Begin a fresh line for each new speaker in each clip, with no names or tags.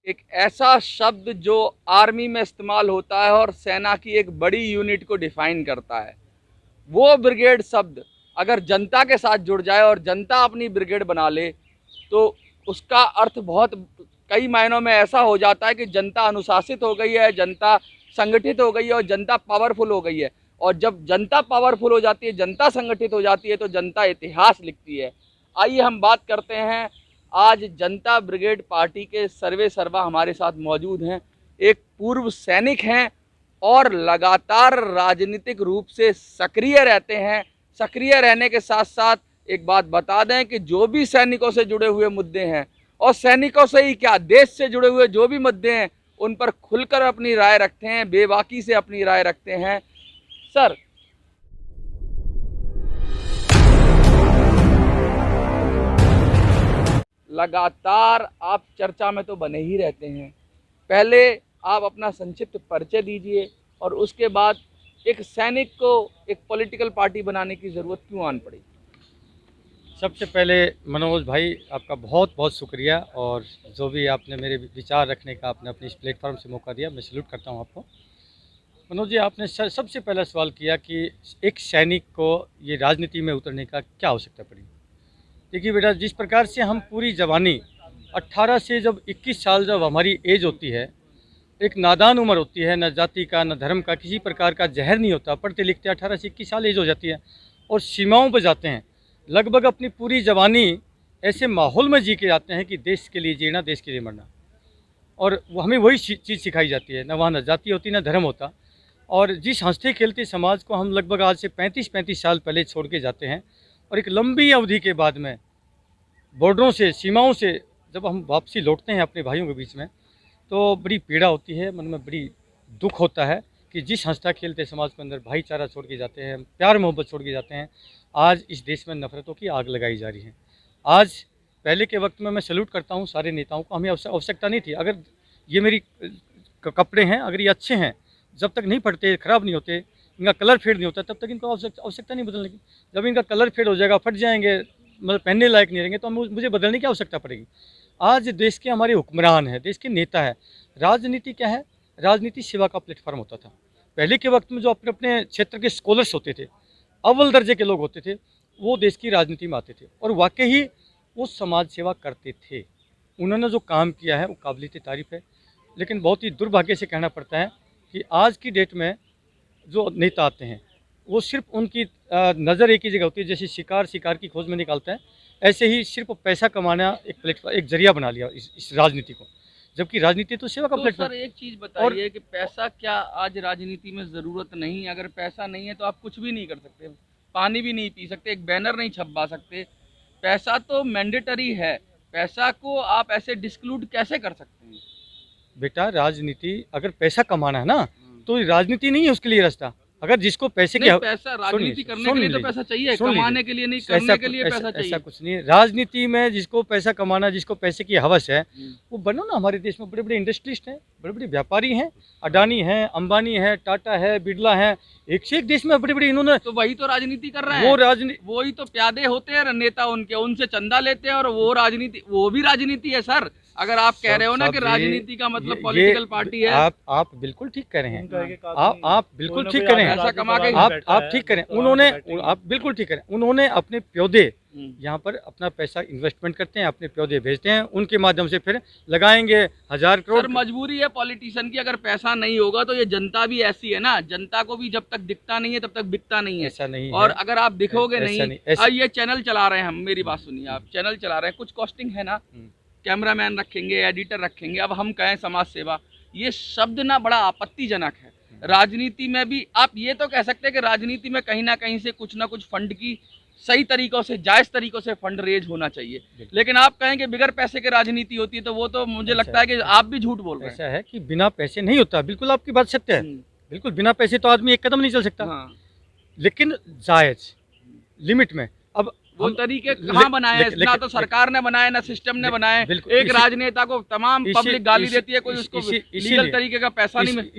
एक ऐसा शब्द जो आर्मी में इस्तेमाल होता है और सेना की एक बड़ी यूनिट को डिफाइन करता है। वो ब्रिगेड शब्द अगर जनता के साथ जुड़ जाए और जनता अपनी ब्रिगेड बना ले तो उसका अर्थ बहुत कई मायनों में ऐसा हो जाता है कि जनता अनुशासित हो गई है, जनता संगठित हो गई है और जनता पावरफुल हो गई है। और जब जनता पावरफुल हो जाती है, जनता संगठित हो जाती है तो जनता इतिहास लिखती है। आइए हम बात करते हैं, आज जनता ब्रिगेड पार्टी के सर्वे सर्वा हमारे साथ मौजूद हैं। एक पूर्व सैनिक हैं और लगातार राजनीतिक रूप से सक्रिय रहते हैं। सक्रिय रहने के साथ साथ एक बात बता दें कि जो भी सैनिकों से जुड़े हुए मुद्दे हैं और सैनिकों से ही क्या, देश से जुड़े हुए जो भी मुद्दे हैं उन पर खुलकर अपनी राय रखते हैं, बेबाकी से अपनी राय रखते हैं। सर, लगातार आप चर्चा में तो बने ही रहते हैं। पहले आप अपना संक्षिप्त परिचय दीजिए और उसके बाद एक सैनिक को एक पॉलिटिकल पार्टी बनाने की ज़रूरत क्यों आन पड़ी?
सबसे पहले मनोज भाई, आपका बहुत बहुत शुक्रिया, और जो भी आपने मेरे विचार रखने का आपने अपने इस प्लेटफॉर्म से मौका दिया, मैं सैल्यूट करता हूं आपको। मनोज जी, आपने सबसे पहला सवाल किया कि एक सैनिक को ये राजनीति में उतरने का क्या आवश्यकता पड़ी। देखिए बेटा, जिस प्रकार से हम पूरी जवानी 18 से जब 21 साल जब हमारी एज होती है, एक नादान उम्र होती है, न जाति का न धर्म का किसी प्रकार का जहर नहीं होता, पढ़ते लिखते 18 से 21 साल एज हो जाती है और सीमाओं पर जाते हैं। लगभग अपनी पूरी जवानी ऐसे माहौल में जी के जाते हैं कि देश के लिए जीना, देश के लिए मरना, और वो हमें वही चीज़ सिखाई जाती है। न वहाँ न जाति होती न धर्म होता। और जिस हंसते खेलते समाज को हम लगभग आज से 35 साल पहले छोड़ के जाते हैं, और एक लंबी अवधि के बाद में बॉर्डरों से, सीमाओं से जब हम वापसी लौटते हैं अपने भाइयों के बीच में, तो बड़ी पीड़ा होती है, मन में बड़ी दुख होता है कि जिस हंसता खेलते समाज के अंदर भाईचारा छोड़ के जाते हैं, प्यार मोहब्बत छोड़ के जाते हैं, आज इस देश में नफ़रतों की आग लगाई जा रही है। आज पहले के वक्त में मैं सैल्यूट करता हूँ सारे नेताओं को, हमें आवश्यकता नहीं थी। अगर ये मेरी कपड़े हैं, अगर ये अच्छे हैं, जब तक नहीं फटते, ख़राब नहीं होते, इनका कलर फेड नहीं होता, तब तक इनको आवश्यकता नहीं बदलने की। जब इनका कलर फेड हो जाएगा, फट जाएंगे, मतलब पहनने लायक नहीं रहेंगे, तो मुझे बदलने की आवश्यकता पड़ेगी। आज देश के हमारे हुक्मरान हैं, देश के नेता है। राजनीति क्या है? राजनीति सेवा का प्लेटफॉर्म होता था। पहले के वक्त में जो अपने अपने क्षेत्र के स्कॉलर्स होते थे, अव्वल दर्जे के लोग होते थे, वो देश की राजनीति में आते थे और वाकई ही वो समाज सेवा करते थे। उन्होंने जो काम किया है वो काबिलियत तारीफ़ है। लेकिन बहुत ही दुर्भाग्य से कहना पड़ता है कि आज की डेट में जो नेता आते हैं वो सिर्फ उनकी नज़र एक ही जगह होती है। जैसे शिकार की खोज में निकालता है, ऐसे ही सिर्फ पैसा कमाना एक प्लेटफॉर्म, एक जरिया बना लिया इस राजनीति को, जबकि राजनीति तो सेवा का प्लेटफॉर्म।
सर, एक चीज़ बताइए कि पैसा क्या आज राजनीति में ज़रूरत नहीं? अगर पैसा नहीं है तो आप कुछ भी नहीं कर सकते, पानी भी नहीं पी सकते, एक बैनर नहीं छपवा सकते। पैसा तो मैंडेटरी है, पैसा को आप ऐसे डिस्क्लूड कैसे कर सकते हैं?
बेटा, राजनीति अगर पैसा कमाना है ना, तो राजनीति नहीं है उसके लिए रास्ता। अगर जिसको पैसे की
पैसा राजनीति करने के लिए तो पैसा चाहिए, कमाने के लिए नहीं, करने के लिए पैसा चाहिए।
ऐसा कुछ नहीं है। राजनीति में जिसको पैसा कमाना, जिसको पैसे की हवस है, वो बनो ना। हमारे देश में बड़े बड़े इंडस्ट्रिस्ट हैं, बड़े बड़े व्यापारी हैं, अडानी हैं, अंबानी है, टाटा है, बिरला है, एक से एक देश में बड़े बड़े। इन्होंने
तो वही तो राजनीति कर रहे हैं, वही तो प्यादे होते हैं नेता, उनसे चंदा लेते हैं और वो राजनीति, वो भी राजनीति है सर। अगर आप कह रहे हो ना कि राजनीति का मतलब पॉलिटिकल पार्टी है,
आप बिल्कुल ठीक कह रहे हैं। आप बिल्कुल ठीक कह रहे हैं, आप ठीक करें। उन्होंने, आप बिल्कुल ठीक करें, उन्होंने अपने प्योदे यहाँ पर अपना पैसा इन्वेस्टमेंट करते हैं, अपने प्योदे भेजते हैं, उनके माध्यम से फिर लगाएंगे 1000 करोड़।
मजबूरी है पॉलिटिशियन की, अगर पैसा नहीं होगा तो ये जनता भी ऐसी है ना, जनता को भी जब तक दिखता नहीं है तब तक बिकता नहीं है।
ऐसा नहीं
और
है।
अगर आप दिखोगे नहीं, ये चैनल चला रहे हैं हम, मेरी बात सुनिए, आप चैनल चला रहे हैं, कुछ कॉस्टिंग है ना, कैमरामैन रखेंगे, एडिटर रखेंगे, अब हम कहें समाज सेवा, ये शब्द ना बड़ा आपत्तिजनक है। राजनीति में भी आप ये तो कह सकते हैं कि राजनीति में कहीं ना कहीं से कुछ ना कुछ फंड की सही तरीकों से, जायज़ तरीकों से फंड रेज होना चाहिए। लेकिन आप कहें कि बिगर पैसे के राजनीति होती है, तो वो तो मुझे लगता है कि आप भी झूठ बोल रहे हैं।
ऐसा है कि बिना पैसे नहीं होता, बिल्कुल आपकी बात सत्य है। बिल्कुल बिना पैसे तो आदमी एक कदम नहीं चल सकता। लेकिन जायज़ लिमिट में। अब
वो तरीके कहाँ बनाए? ना तो सरकार ने बनाए, ना सिस्टम ने बनाए। एक राजनेता को तमाम पब्लिक गाली देती है, कोई उसको लीगल तरीके का पैसा नहीं।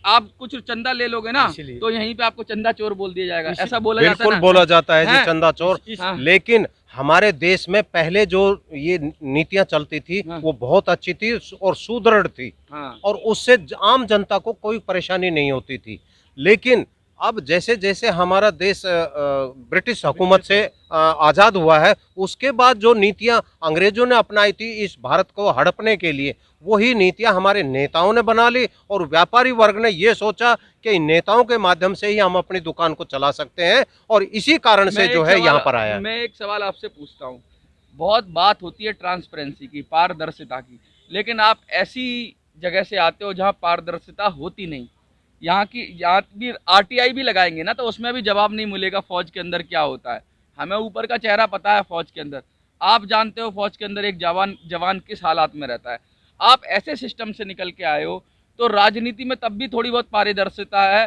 आप कुछ चंदा ले लोगे ना
इसीलिए।
तो यहीं पे आपको चंदा चोर बोल दिया जाएगा, ऐसा बोला जाता है
बिल्कुल
ना।
बोला जाता है जी
हैं?
चंदा चोर।
हाँ।
लेकिन हमारे देश में पहले जो ये नीतियां चलती थी
हाँ।
वो बहुत अच्छी थी और सुदृढ़ थी,
हाँ।
और उससे आम जनता को कोई परेशानी नहीं होती थी। लेकिन अब जैसे जैसे हमारा देश ब्रिटिश हुकूमत से आज़ाद हुआ है, उसके बाद जो नीतियां अंग्रेजों ने अपनाई थी इस भारत को हड़पने के लिए, वही नीतियां हमारे नेताओं ने बना ली, और व्यापारी वर्ग ने ये सोचा कि इन नेताओं के माध्यम से ही हम अपनी दुकान को चला सकते हैं, और इसी कारण से जो है यहाँ पर आया।
मैं एक सवाल आपसे पूछता हूँ, बहुत बात होती है ट्रांसपेरेंसी की, पारदर्शिता की, लेकिन आप ऐसी जगह से आते हो जहाँ पारदर्शिता होती नहीं। यहाँ भी आरटीआई भी लगाएंगे ना तो उसमें भी जवाब नहीं मिलेगा फौज के अंदर क्या होता है। हमें ऊपर का चेहरा पता है फौज के अंदर, आप जानते हो फौज के अंदर एक जवान किस हालात में रहता है। आप ऐसे सिस्टम से निकल के आए हो तो राजनीति में तब भी थोड़ी बहुत पारदर्शिता है,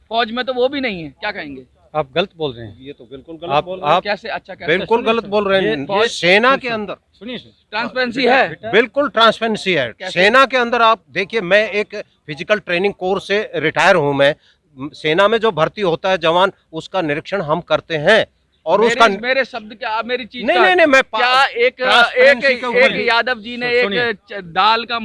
फौज में तो वो भी नहीं है, क्या कहेंगे?
आप गलत बोल रहे हैं।
ये तो बिल्कुल गलत बोल रहे
आप
कैसे? अच्छा कैसे?
बिल्कुल गलत बोल रहे हैं।
फौज-
सेना के अंदर
सुनिए
ट्रांसपेरेंसी है,
बिल्कुल ट्रांसपेरेंसी है।
कैसे?
सेना के अंदर आप देखिए, मैं एक फिजिकल ट्रेनिंग कोर्स से रिटायर हूं। मैं सेना में जो भर्ती होता है जवान, उसका निरीक्षण हम करते हैं, और उसका
मेरे शब्द क्या, आप मेरी चीज
नहीं
का-
नहीं नहीं मैं
क्या एक
ट्रांसपेरेंसी के ऊपर
एक यादव जी ने एक दाल का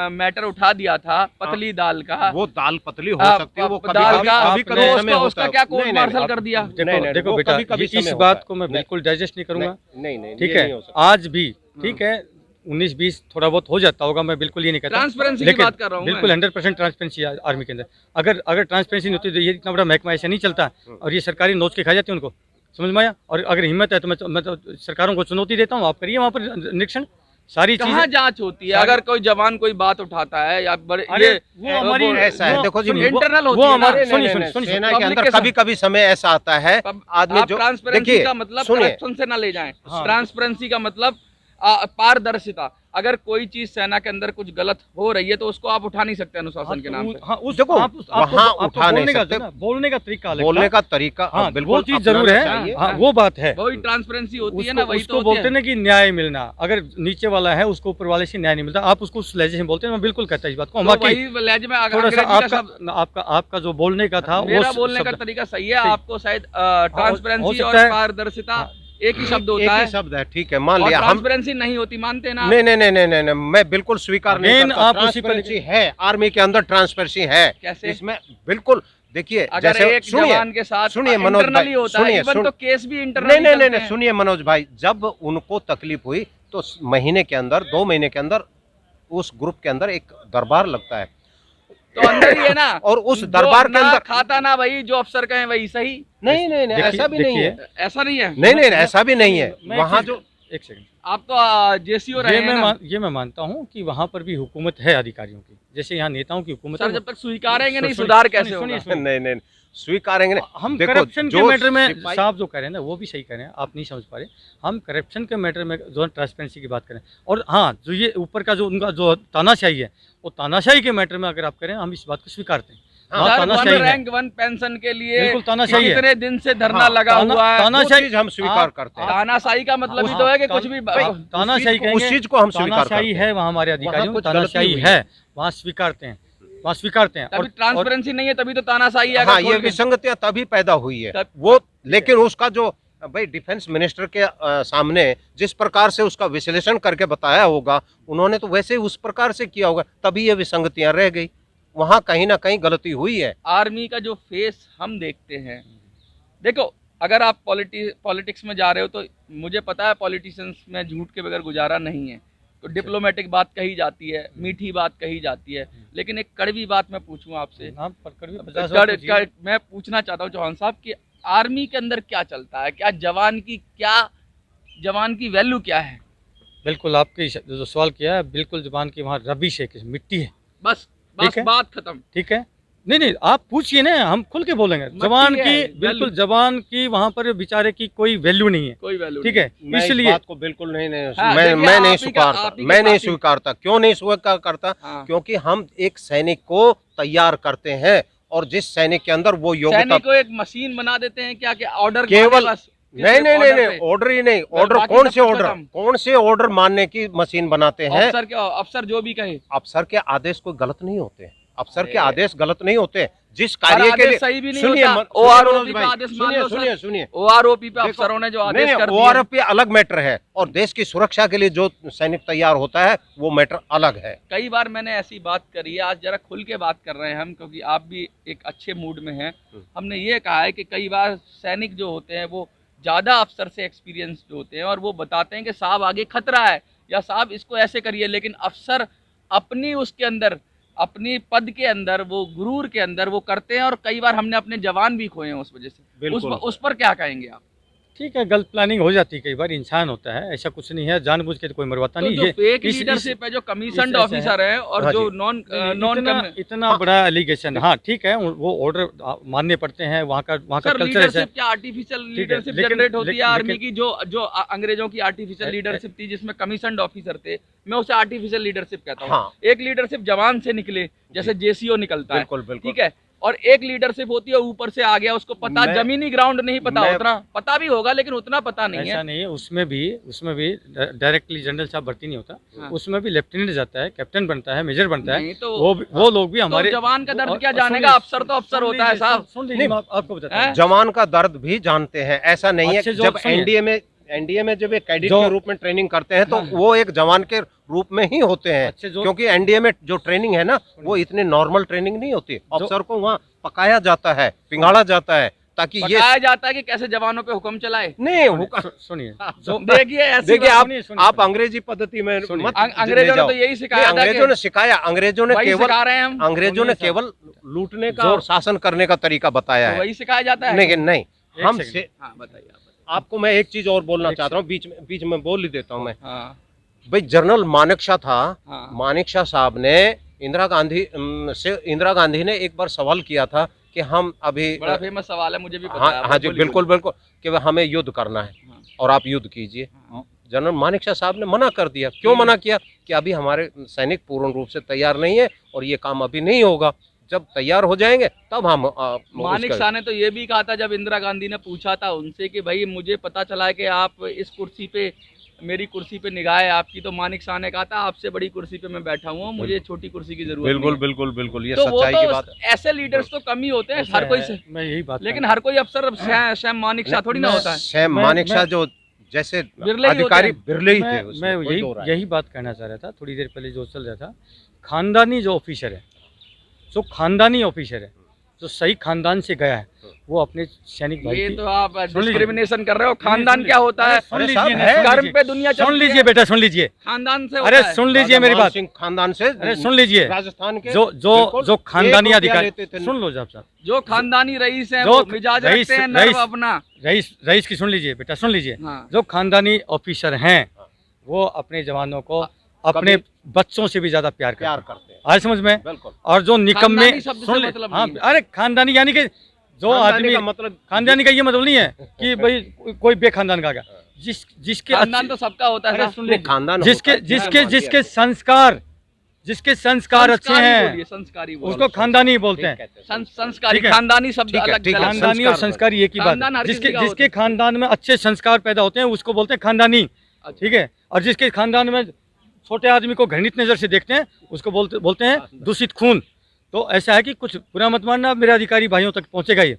मैटर उठा दिया था, पतली दाल का,
वो दाल पतली हो सकती है, वो कभी
दाल
कभी
का
कभी
तो
कभी समय
उसका
होता है।
क्या कोर्ट
नहीं, नहीं,
मार्शल
आप-
कर दिया।
नहीं,
देखो
वो
बेटा,
कभी-कभी
इस
समय
बात
होता
को
है।
मैं
नहीं,
बिल्कुल डाइजेस्ट नहीं करूंगा।
नहीं,
ठीक
ये
है,
नहीं हो सकता।
आज भी ठीक है 19-20 थोड़ा बहुत हो जाता होगा, मैं बिल्कुल ये नहीं कहता।
ट्रांसपेरेंसी की
लेकिन
बात कर रहा हूं मैं।
बिल्कुल 100% ट्रांसपेरेंसी आर्मी के अंदर। अगर ट्रांसपेरेंसी नहीं होती तो ये इतना बड़ा महकमा ऐसा नहीं चलता, और ये सरकारी नोच के खा जाती है उनको, समझ में आया। और अगर हिम्मत है तो मैं तो सरकारों को चुनौती देता हूँ, आप करिए वहाँ पर निरीक्षण, सारी
कहाँ
चीजें।
जांच होती है? अगर कोई जवान कोई बात उठाता है या बड़े
अरे
ये
वो हमारी
ऐसा है, देखो जी,
इंटरनल होती
वो
है ना।
हमारे
नहीं, नहीं,
सुनिए
नहीं,
सुनिए
सेना
पब्लिक
के अंदर
के साथ-
कभी कभी समय ऐसा आता है, आदमी
आप
जो
ट्रांसपेरेंसी
देखिए
का मतलब
सुनिए,
करप्शन से ना ले जाएं।
हाँ।
ट्रांसपेरेंसी का मतलब पारदर्शिता। अगर कोई चीज सेना के अंदर कुछ गलत हो रही है तो उसको आप उठा नहीं सकते अनुशासन के नाम पे।
हाँ, उस
देखो, वहाँ उठा नहीं
बोलने का
सकते।
जो ना, बोलने का तरीका अलग
बोलने
था।
का तरीका
हाँ,
बिल्कुल
वो चीज
अपनाना
जरूर है।
चाहिए।
हाँ, वो बात है।
वही ट्रांसपेरेंसी होती है ना,
उसको
वही
उसको
तो
बोलते
होती
हैं
है।
ना कि न्याय मिलना, अगर नीचे वाला है उसको ऊपर वाले से न्याय नहीं मिलता, आप उसको उस लहजे से बोलते हैं, मैं बिल्कुल कहता इस बात को।
तो
बाकी
वही लहजे में
थोड़ा सा
अंग्रेजी का शब्द,
आपका जो बोलने का था,
मेरा
वो
बोलने का
शब्द-
तरीका सही है,
सही।
आपको शायद
हो
ट्रांसपेरेंसी
सकता
और
है।
पारदर्शिता
हाँ।
एक ही शब्द
एक
होता
ही
है।
शब्द है, ठीक है, मान
और
लिया हम।
ट्रांसपेरेंसी नहीं होती, मानते हैं ना आप?
नहीं नहीं नहीं नहीं नहीं नहीं, मैं बिल्कुल स्वीकार नहीं
Again,
करता।
आप उसी पर-
ट्रांसपेरेंसी है, आर्मी के अंदर ट्रांसपेरेंसी है।
कैसे?
इसमें बिल्कुल देखिए,
अगर
जैसे
एक जवान के साथ
सुनिए मनोज भाई,
इंटरनली होता है,
सुनिए,
इवन
सुन-
तो केस भी
नहीं
इंटरनली
नहीं नहीं
चलते
नहीं,
हैं।
सुनिए मनोज भाई, जब उनको तकलीफ हुई तो महीने के अंदर 2 महीने के अंदर उस ग्रुप के अंदर एक दरबार लगता है,
तो अंदर ही है ना।
और उस
जो
दरबार के
ना
अंदर
खाता ना वही, जो अफसर कहें वही सही।
नहीं नहीं नहीं,
देखिए-
ऐसा भी नहीं है।
देखिए,
ऐसा नहीं है।
नहीं नहीं, ऐसा भी नहीं है।
मैं
वहाँ
एक
जो
चीज़- एक सेकंड,
आप तो जेसीओ रहे हैं ना।
ये मैं मानता हूँ कि वहाँ पर भी हुकूमत है अधिकारियों की, जैसे यहाँ नेताओं की हुकूमत
सर
है।
जब तक स्वीकारेंगे नहीं,
सुनिए,
सुधार
सुनिए,
कैसे
सुनिए,
होगा?
नहीं नहीं, स्वीकारेंगे नहीं।
हम
देखो,
करप्शन के
जो
मैटर में
सिपाही-
साहब जो कह रहे हैं ना, वो भी सही कह रहे हैं, आप नहीं समझ पा रहे। हम करप्शन के मैटर में जो ट्रांसपेरेंसी की बात करें, और हाँ, जो ये ऊपर का जो उनका जो तानाशाही है, वो तानाशाही के मैटर में अगर आप करें, हम इस बात को स्वीकारते हैं। हाँ,
सर,
तानाशाही है।
रैंक 1 पेंशन के लिए
बिल्कुल तानाशाही है।
कितने दिन से धरना
हाँ,
लगा हुआ है।
वो चीज हम स्वीकार करते हैं।
तानाशाही का मतलब ही तो है कि कुछ भी
तानाशाही
उस चीज को हम स्वीकार करते
तानाशाही
हैं।
है, वहाँ हमारे अधिकारियों
कुछ
की
गलती
तानाशाही
हुई
है, वहाँ स्वीकारते हैं, वहाँ स्वीकारते हैं।
तभी ट्रांसपेरेंसी नहीं है, तभी तो तानाशाही है।
हाँ,
अगर
ये
खोल के-
विसंगतियां तभी पैदा हुई है
तब-
वो, लेकिन उसका जो भाई डिफेंस मिनिस्टर के सामने जिस प्रकार से उसका विश्लेषण करके बताया होगा, उन्होंने तो वैसे ही उस प्रकार से किया होगा, तभी ये विसंगतियां रह गई। वहाँ कहीं ना कहीं गलती हुई है।
आर्मी का जो फेस हम देखते हैं, देखो अगर आप पॉलिटिक्स में जा रहे हो तो मुझे पता है पॉलिटिशियंस में झूठ के बगैर गुजारा नहीं है, तो डिप्लोमेटिक बात कही जाती है, मीठी बात कही जाती है, लेकिन एक कड़वी बात मैं पूछूं आपसे। मैं पूछना चाहता हूँ चौहान साहब कि आर्मी के अंदर क्या चलता है, क्या जवान की वैल्यू क्या है?
बिल्कुल, आपके जो सवाल किया है, बिल्कुल जबान की वहाँ रबिश है, मिट्टी है,
बस
ठीक है?
बात खत्म।
ठीक है। नहीं, आप पूछिए ना, हम खुल के बोलेंगे। जवान की बिल्कुल, जवान की वहाँ पर बेचारे की कोई वैल्यू नहीं है,
कोई वैल्यू
ठीक है।
मैं इस
इसलिए
बात को बिल्कुल नहीं
हाँ,
मैं
देखिए,
नहीं
आप ही
स्वीकारता,
का
मैं नहीं
काफी-
स्वीकारता। क्यों नहीं स्वीकार करता?
हाँ।
क्योंकि हम एक सैनिक को तैयार करते हैं, और जिस सैनिक के अंदर वो योग्यता,
सैनिक को एक मशीन बना देते हैं क्या? ऑर्डर
केवल
बस
नहीं नहीं नहीं नहीं, ऑर्डर ही नहीं, ऑर्डर
बाकी
कौन
सब
से
कुछ
ऑर्डर,
खत्म।
कौन से ऑर्डर मानने की मशीन बनाते हैं?
अफसर जो भी कहे।
अफसर के आदेश कोई गलत नहीं होते हैं। अफसर के आदेश गलत नहीं होते, जिस
पर
कार्य के
आदेश
लिए
सही भी नहीं
सुनिए,
होता।
सुनिए
OROP
मनोज
पे
भाई,
आदेश मान लो सर।
सुनिए सुनिए
OROP पे
देखो,
अफसरों ने जो
नहीं
आदेश कर दिए।
OROP अलग मैटर है और देश की सुरक्षा के लिए जो सैनिक तैयार होता है वो मैटर अलग है।
कई बार मैंने ऐसी बात करी है, आज जरा खुल के बात कर रहे हैं हम, क्योंकि आप भी एक अच्छे मूड में हैं। हमने ये कहा है कि कई बार सैनिक जो होते हैं वो ज़्यादा अफसर से एक्सपीरियंस्ड होते हैं और वो बताते हैं कि साहब आगे खतरा है या साहब इसको ऐसे करिए, लेकिन अफसर अपनी उसके अंदर, अपनी पद के अंदर, वो गुरूर के अंदर वो करते हैं और कई बार हमने अपने जवान भी खोए हैं उस वजह से। उस पर क्या कहेंगे आप?
ठीक है, गलत प्लानिंग हो जाती है, कई बार इंसान होता है, ऐसा कुछ नहीं है, जानबूझ के तो कोई मरवाता
तो
नहीं।
जो
ये
फेक लीडरशिप है, जो कमीशन्ड ऑफिसर है और
हाँ
जो
जी।
नॉन
इतना बड़ा एलिगेशन, हाँ ठीक है, वो ऑर्डर मानने पड़ते हैं, वहाँ का
सर,
कल्चर ऐसा है।
लीडरशिप क्या आर्टिफिशियल लीडरशिप
लेकिन-
जनरेट होती है
लेकिन-
आर्मी की, जो अंग्रेजों की आर्टिफिशियल लीडरशिप थी जिसमें कमीशन्ड ऑफिसर थे, मैं उसे आर्टिफिशियल लीडरशिप कहता हूँ।
हाँ।
एक लीडरशिप जवान से निकले, जैसे जेसीओ निकलता है,
बिल्कुल बिल्कुल
ठीक है, और एक लीडरशिप होती है ऊपर से आ गया, उसको पता,
मैं-
जमीनी ग्राउंड नहीं पता,
मैं-
उतना पता भी होगा लेकिन उतना पता नहीं
ऐसा
है।
नहीं है, उसमें भी डायरेक्टली जनरल साहब भर्ती नहीं होता,
हाँ।
उसमें भी लेफ्टिनेंट जाता है, कैप्टन बनता है, मेजर बनता
नहीं
है,
तो-
वो लोग भी हमारे
तो जवान का दर्द
और-
क्या
और
जानेगा?
सुनिए,
अफसर तो अफसर होता है साहब।
सुन लीजिए, मैं आपको बताता
हैं?
हूँ।
जवान का दर्द भी जानते हैं, ऐसा नहीं है।
अच्छे जो
जब
सुनिए।
एनडीए में जब एक कैडेट
जो-
के रूप में ट्रेनिंग करते हैं तो
हाँ।
वो एक जवान के रूप में ही होते हैं,
अच्छे जो-
क्योंकि एनडीए में जो ट्रेनिंग है ना वो इतनी नॉर्मल ट्रेनिंग नहीं होती। अफसर को वहाँ पकाया जाता है, पिघाड़ा जाता है, ताकि ये
बताया जाता है कि कैसे जवानों पे हुक्म चलाए।
नहीं
सुनिए,
जो देखिए ऐसी
देखिए
बात-
आप अंग्रेजी पद्धति में
सुनिए।
मत
अंग्रेजों
ले
ने
जाओ।
तो यही सिखाया
नहीं,
था
अंग्रेजों
कि
ने सिखाया, अंग्रेजों ने
वही
केवल
सिखा रहे हैं हम।
अंग्रेजों ने
सुनिए
केवल लूटने का
जो-
और शासन करने का तरीका बताया
तो
है,
वही सिखाया जाता है।
लेकिन नहीं
एक
हम
सेकंड।
से
हाँ बताइए आप।
आपको मैं एक चीज और बोलना
एक
चाहता हूँ, बीच में बोल ही देता हूँ मैं।
हाँ
भाई जनरल मानेकशॉ था,
हाँ।
मानेकशॉ साहब ने इंदिरा गांधी ने एक बार सवाल किया था कि हम अभी
बड़ा फेमस सवाल है, मुझे भी पता
हाँ
है।
हाँ जी
बोलिए,
बिल्कुल बिल्कुल कि हमें युद्ध करना है
हाँ।
और आप युद्ध कीजिए।
हाँ।
जनरल मानेकशॉ साहब ने मना कर दिया। क्यों मना किया? कि अभी हमारे सैनिक पूर्ण रूप से तैयार नहीं है और ये काम अभी नहीं होगा, जब तैयार हो जाएंगे तब हम
मानिक शाह ने तो ये भी कहा था जब इंदिरा गांधी ने पूछा था उनसे कि भाई मुझे पता चला है कि आप इस कुर्सी पे, मेरी कुर्सी पे निगाह है आपकी, तो मानिक शाह ने कहा था आपसे बड़ी कुर्सी पे मैं बैठा हुआ हूँ, मुझे छोटी कुर्सी की जरूरत
बिल्कुल
नहीं है।
बिल्कुल बिल्कुल ये
तो वो
सच्चाई की
तो
बात है।
ऐसे लीडर्स तो कम ही होते हैं
ऐसा
हर कोई
है,
से,
मैं यही बात
लेकिन हर कोई अफसर सैम मानिक शाह थोड़ी ना होता है।
सैम
मैं-
मानेकशॉ
मैं-
जो जैसे
बिरले ही होते
अधिकारी
हैं।
बिरले ही थे
मैं
उसमें, कोई दो राय
यही बात कहना चाह रहा था थोड़ी देर पहले जो चल रहा था। खानदानी जो ऑफिसर है, जो खानदानी ऑफिसर है, जो सही खानदान से गया है, वो अपने सैनिक भाई
ये
की-
तो आप
सुन लीजिए।
डिस्क्रिमिनेशन कर रहे हो।
सुन
खानदान
लीजिए।
क्या होता है?
सुन
अरे
लीजिए
साहब,
ना,
है।
सुन
कर्म
लीजिए।
पे दुनिया
सुन
चलती
लीजिए
है।
बेटा, सुन लीजिए।
खानदान से
अरे
होता है।
सुन लीजिए मेरी
राजा
बात,
सिंह खानदान से,
अरे सुन लीजिए।
राजस्थान के
जो
बिल्कुल
खानदानी
1 रुपया
अधिकारी,
लेते थे।
सुन लो साहब,
जो खानदानी रईस है
जो
वो मिजाज
रईस-
रखते हैं नर्व
रईस-
अपना।
रईस की सुन लीजिए बेटा, सुन लीजिए।
हाँ।
जो खानदानी ऑफिसर हैं वो अपने जवानों को अपने बच्चों से भी ज्यादा प्यार
प्यार
करते हैं।
करते हैं,
आज समझ में?
बिल्कुल।
और जो निकम्मे,
खानदानी शब्द से
सुन ले,
मतलब
हाँ,
नहीं है।
अरे खानदानी यानी कि जो
खानदानी
आदमी
का मतलब
खानदानी का ये मतलब नहीं है कि भाई कोई बेखानदान का गया, जिसके
खानदान तो सबका होता है
अरे
साहब।
सुन
नहीं,
लीजिए,
खानदान
जिसके
होता है,
जिसके
मैं मान
जिसके
लिया।
संस्कार अच्छे
संस्कारी
हैं
बोलिए, संस्कारी बोलिए।
उसको खानदानी बोलते हैं।
कहते हैं।
संस्कारी,
ठीक है।
खानदानी शब्द
ठीक है,
अलग
ठीक है।
गलत।
खानदानी और
संस्कार
संस्कारी एक ही बात
खानदान
है।
हर किसी
जिसके
का होता
जिसके
है।
खानदान में अच्छे संस्कार पैदा होते हैं उसको बोलते हैं खानदानी,
अच्छा।
ठीक है। और जिसके खानदान में छोटे आदमी को घृणित नजर से देखते हैं उसको बोलते हैं दूषित खून। तो ऐसा है कि कुछ बुरा मत मानना, मेरे अधिकारी भाइयों तक पहुंचेगा ये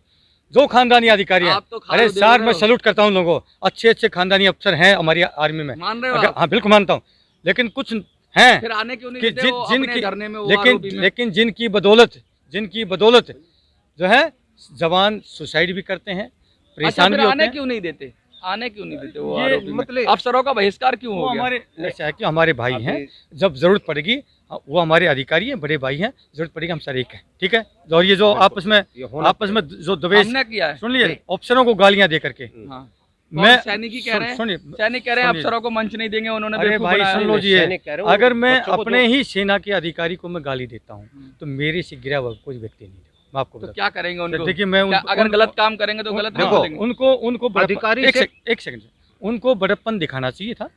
जो खानदानी अधिकारी हैं।
आप तो खालो
अरे
दे
सर,
रहे
मैं
हो।
सैल्यूट करता हूँ लोगों को, अच्छे अच्छे खानदानी अफसर हैं हमारी आर्मी में।
मान रहे हो
अगर
आप?
हाँ बिल्कुल मानता हूँ, लेकिन कुछ हैं
फिर आने क्यों नहीं
कि
देते वो अपने धरने में, वो आरोपी में?
लेकिन जिनकी बदौलत जो है जवान सुसाइड भी करते हैं,
अच्छा,
परेशान
फिर
भी होते
आने
हैं।
क्यों नहीं देते? आने क्यों नहीं देते वो
ये
आरोपी में?
मतलब-
अफसरों का बहिष्कार क्यों
वो
हो गया?
हमारे ऐसा है कि हमारे भाई हैं,
अभी-
जब जरूरत पड़ेगी वो हमारे अधिकारी हैं, बड़े भाई हैं, जरूरत पड़ेगी हम सर एक हैं, ठीक है। और ये जो आपस में
ये होना
जो दवेश,
हमने किया है।
सुन लिए, अफसरों को गालियां दे करके,
हाँ।
मैं
सैनिक ही कह रहे हैं,
सुनिए,
सैनिक कह रहे हैं
सुनिए।
अफसरों को मंच नहीं देंगे, उन्होंने
अरे
बेवकूफ
भाई
बनाया
सुन
है।
लो जी,
सैनिक कह रहे हो,
अगर मैं
बच्चों को
अपने
जो-
ही सेना के अधिकारी को मैं गाली देता हूँ तो मेरे से गिरा हुआ कोई व्यक्ति नहीं है, मैं आपको
तो
बताता
क्या करेंगे उनको?
देखिए, मैं
क्या
उनको-
अगर
उनको-
गलत काम करेंगे तो गलत
देखो,
काम बोलेंगे?
उनको बड़प्पन-
अधिकारी
एक
से-
एक सेकंड, उनको बड़प्पन दिखाना चाहिए था।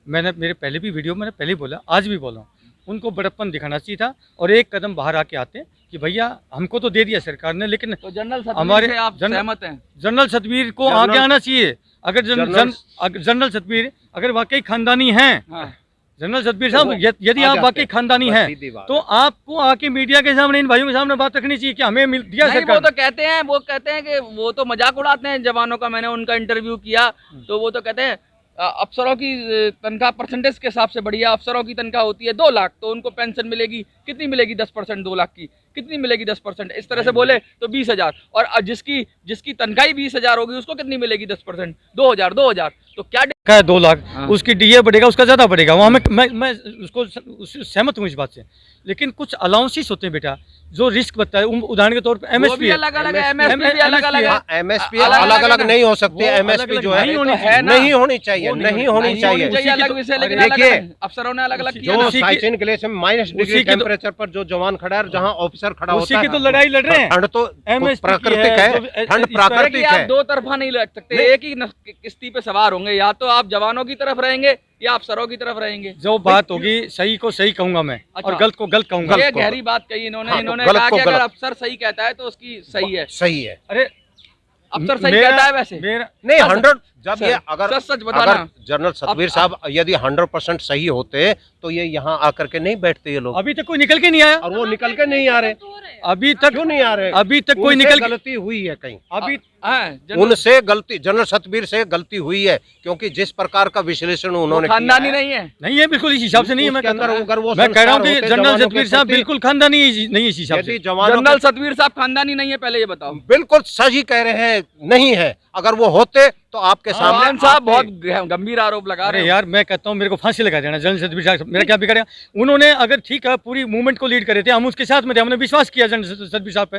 मैंने मेरे पहले भी वीडियो मैंने पहले ही बोला, आज भी बोला हूँ, उनको बड़प्पन दिखाना चाहिए था और एक कदम बाहर आके आते कि भैया हमको तो दे दिया सरकार ने, लेकिन
तो जनरल
हमारे
सतवीर से आप सहमत हैं?
जनरल सतवीर को
जनरल-
आगे आना चाहिए। अगर
जनरल-
जनरल सतवीर अगर वाकई खानदानी हैं
हाँ।
जनरल सतबीर साहब, यदि
आ
आप
जाते
वाकई
हैं।
खानदानी
बस
हैं
सीधी बात
तो आपको आके मीडिया के सामने, इन भाइयों के सामने बात रखनी चाहिए कि हमें मिल दिया
नहीं, वो
सरकार
तो कहते हैं, वो कहते हैं कि वो तो मजाक उड़ाते हैं जवानों का। मैंने उनका इंटरव्यू किया तो वो तो कहते हैं अफसरों की तनख्वाह परसेंटेज के हिसाब से बढ़िया अफसरों की तनख्वाह होती है 2 लाख, तो उनको पेंशन मिलेगी कितनी मिलेगी 10%, 2 लाख की कितनी मिलेगी 10%, इस तरह से बोले तो 20,000। और जिसकी तनख्वाह ही 20,000 होगी उसको कितनी मिलेगी 10%, 2,000। तो क्या
का है 2 लाख,
हाँ।
उसकी डीए बढ़ेगा, उसका ज़्यादा बढ़ेगा। वहाँ मैं उसको सहमत हूँ इस बात से, लेकिन कुछ अलाउंसेस होते हैं बेटा जो रिस्क बताता है। उदाहरण के तौर पर
वो
एमएसपी
भी
है,
अलग अलग है, एमएसपी भी अलग अलग है।
हाँ, एमएसपी
अलग-अलग
अलग अलग
है ना।
नहीं हो सकती
वो
है। एमएसपी
अलग-अलग
जो है
नहीं होनी
चाहिए।
नहीं होनी चाहिए,
वो
नहीं होनी
नहीं
चाहिए।
होनी चाहिए, अलग विषय, लेकिन अलग
देखिए,
अलग अफसरों ने अलग अलग किया
जो
ना।
उसी की-
साइचिन ग्लेशियर माइनस डिग्री
उसी की तो-
टेम्परेचर पर जो जवान खड़ा है, जहाँ ऑफिसर खड़ा
उसी
होता
की
है,
तो लड़ाई लड़ रहे हैं।
ठंड तो
MSP की
प्राकृतिक
है,
है,
जो
ठंड
इस
प्राकृतिक
देखिए, आप
है।
2 तरफा नहीं लग सकते,
नहीं।
एक ही किश्ती पे सवार होंगे, या तो आप जवानों की तरफ रहेंगे या अफसरों की तरफ रहेंगे।
जो बात होगी सही को सही कहूंगा मैं, और
अच्छा।
गलत को गलत कहूंगा।
ये
को
गहरी बात कही इन्होंने।
हाँ, तो
इन्होंने
गलत
कहा
को
कि अगर
गलत।
अफसर सही कहता है तो उसकी सही है,
सही है।
अरे
अफसर सही
मेरा-
कहता है वैसे।
मेरा
नहीं,
सर,
100 जब
सर,
ये अगर
सच बताना।
अगर जनरल सतबीर साहब यदि 100% सही होते तो ये यहाँ आकर के नहीं बैठते ये लोग,
अभी तक कोई निकल के नहीं आया,
और वो निकल के नहीं आ रहे।
अभी तक
क्यों नहीं आ रहे?
अभी तक कोई
उनसे
निकल के
गलती हुई है कहीं,
अभी
हाँ, जनरल
उनसे गलती, जनरल सतबीर से गलती हुई है, क्योंकि जिस प्रकार का विश्लेषण उन्होंने किया
खानदानी
है,
नहीं है।
नहीं है, बिल्कुल इस हिसाब से नहीं है। मैं
उसके अंदर
कहता हूं-
अगर वो
मैं कह रहा हूँ कि
संस्कार होते
जनरल
जवानों के
सतबीर साहब
प्रति,
बिल्कुल खानदानी नहीं इस हिसाब
यदि
से।
जवानों
जनरल
के,
सतवीर साहब खानदानी नहीं है, पहले ये बताओ।
बिल्कुल सही कह रहे हैं, नहीं है। अगर वो होते तो आपके सामने
जवान साहब
आते।
बहुत गंभीर आरोप लगा
अरे
रहे हैं।
यार, मैं कहता हूँ मेरे को फांसी लगा देना जनरल सतबीर साहब, मेरा क्या बिगड़ा। उन्होंने अगर ठीक है पूरी मूवमेंट को लीड करे थे, हम उसके साथ में थे, हमने विश्वास किया जनरल सतबीर साहब पे,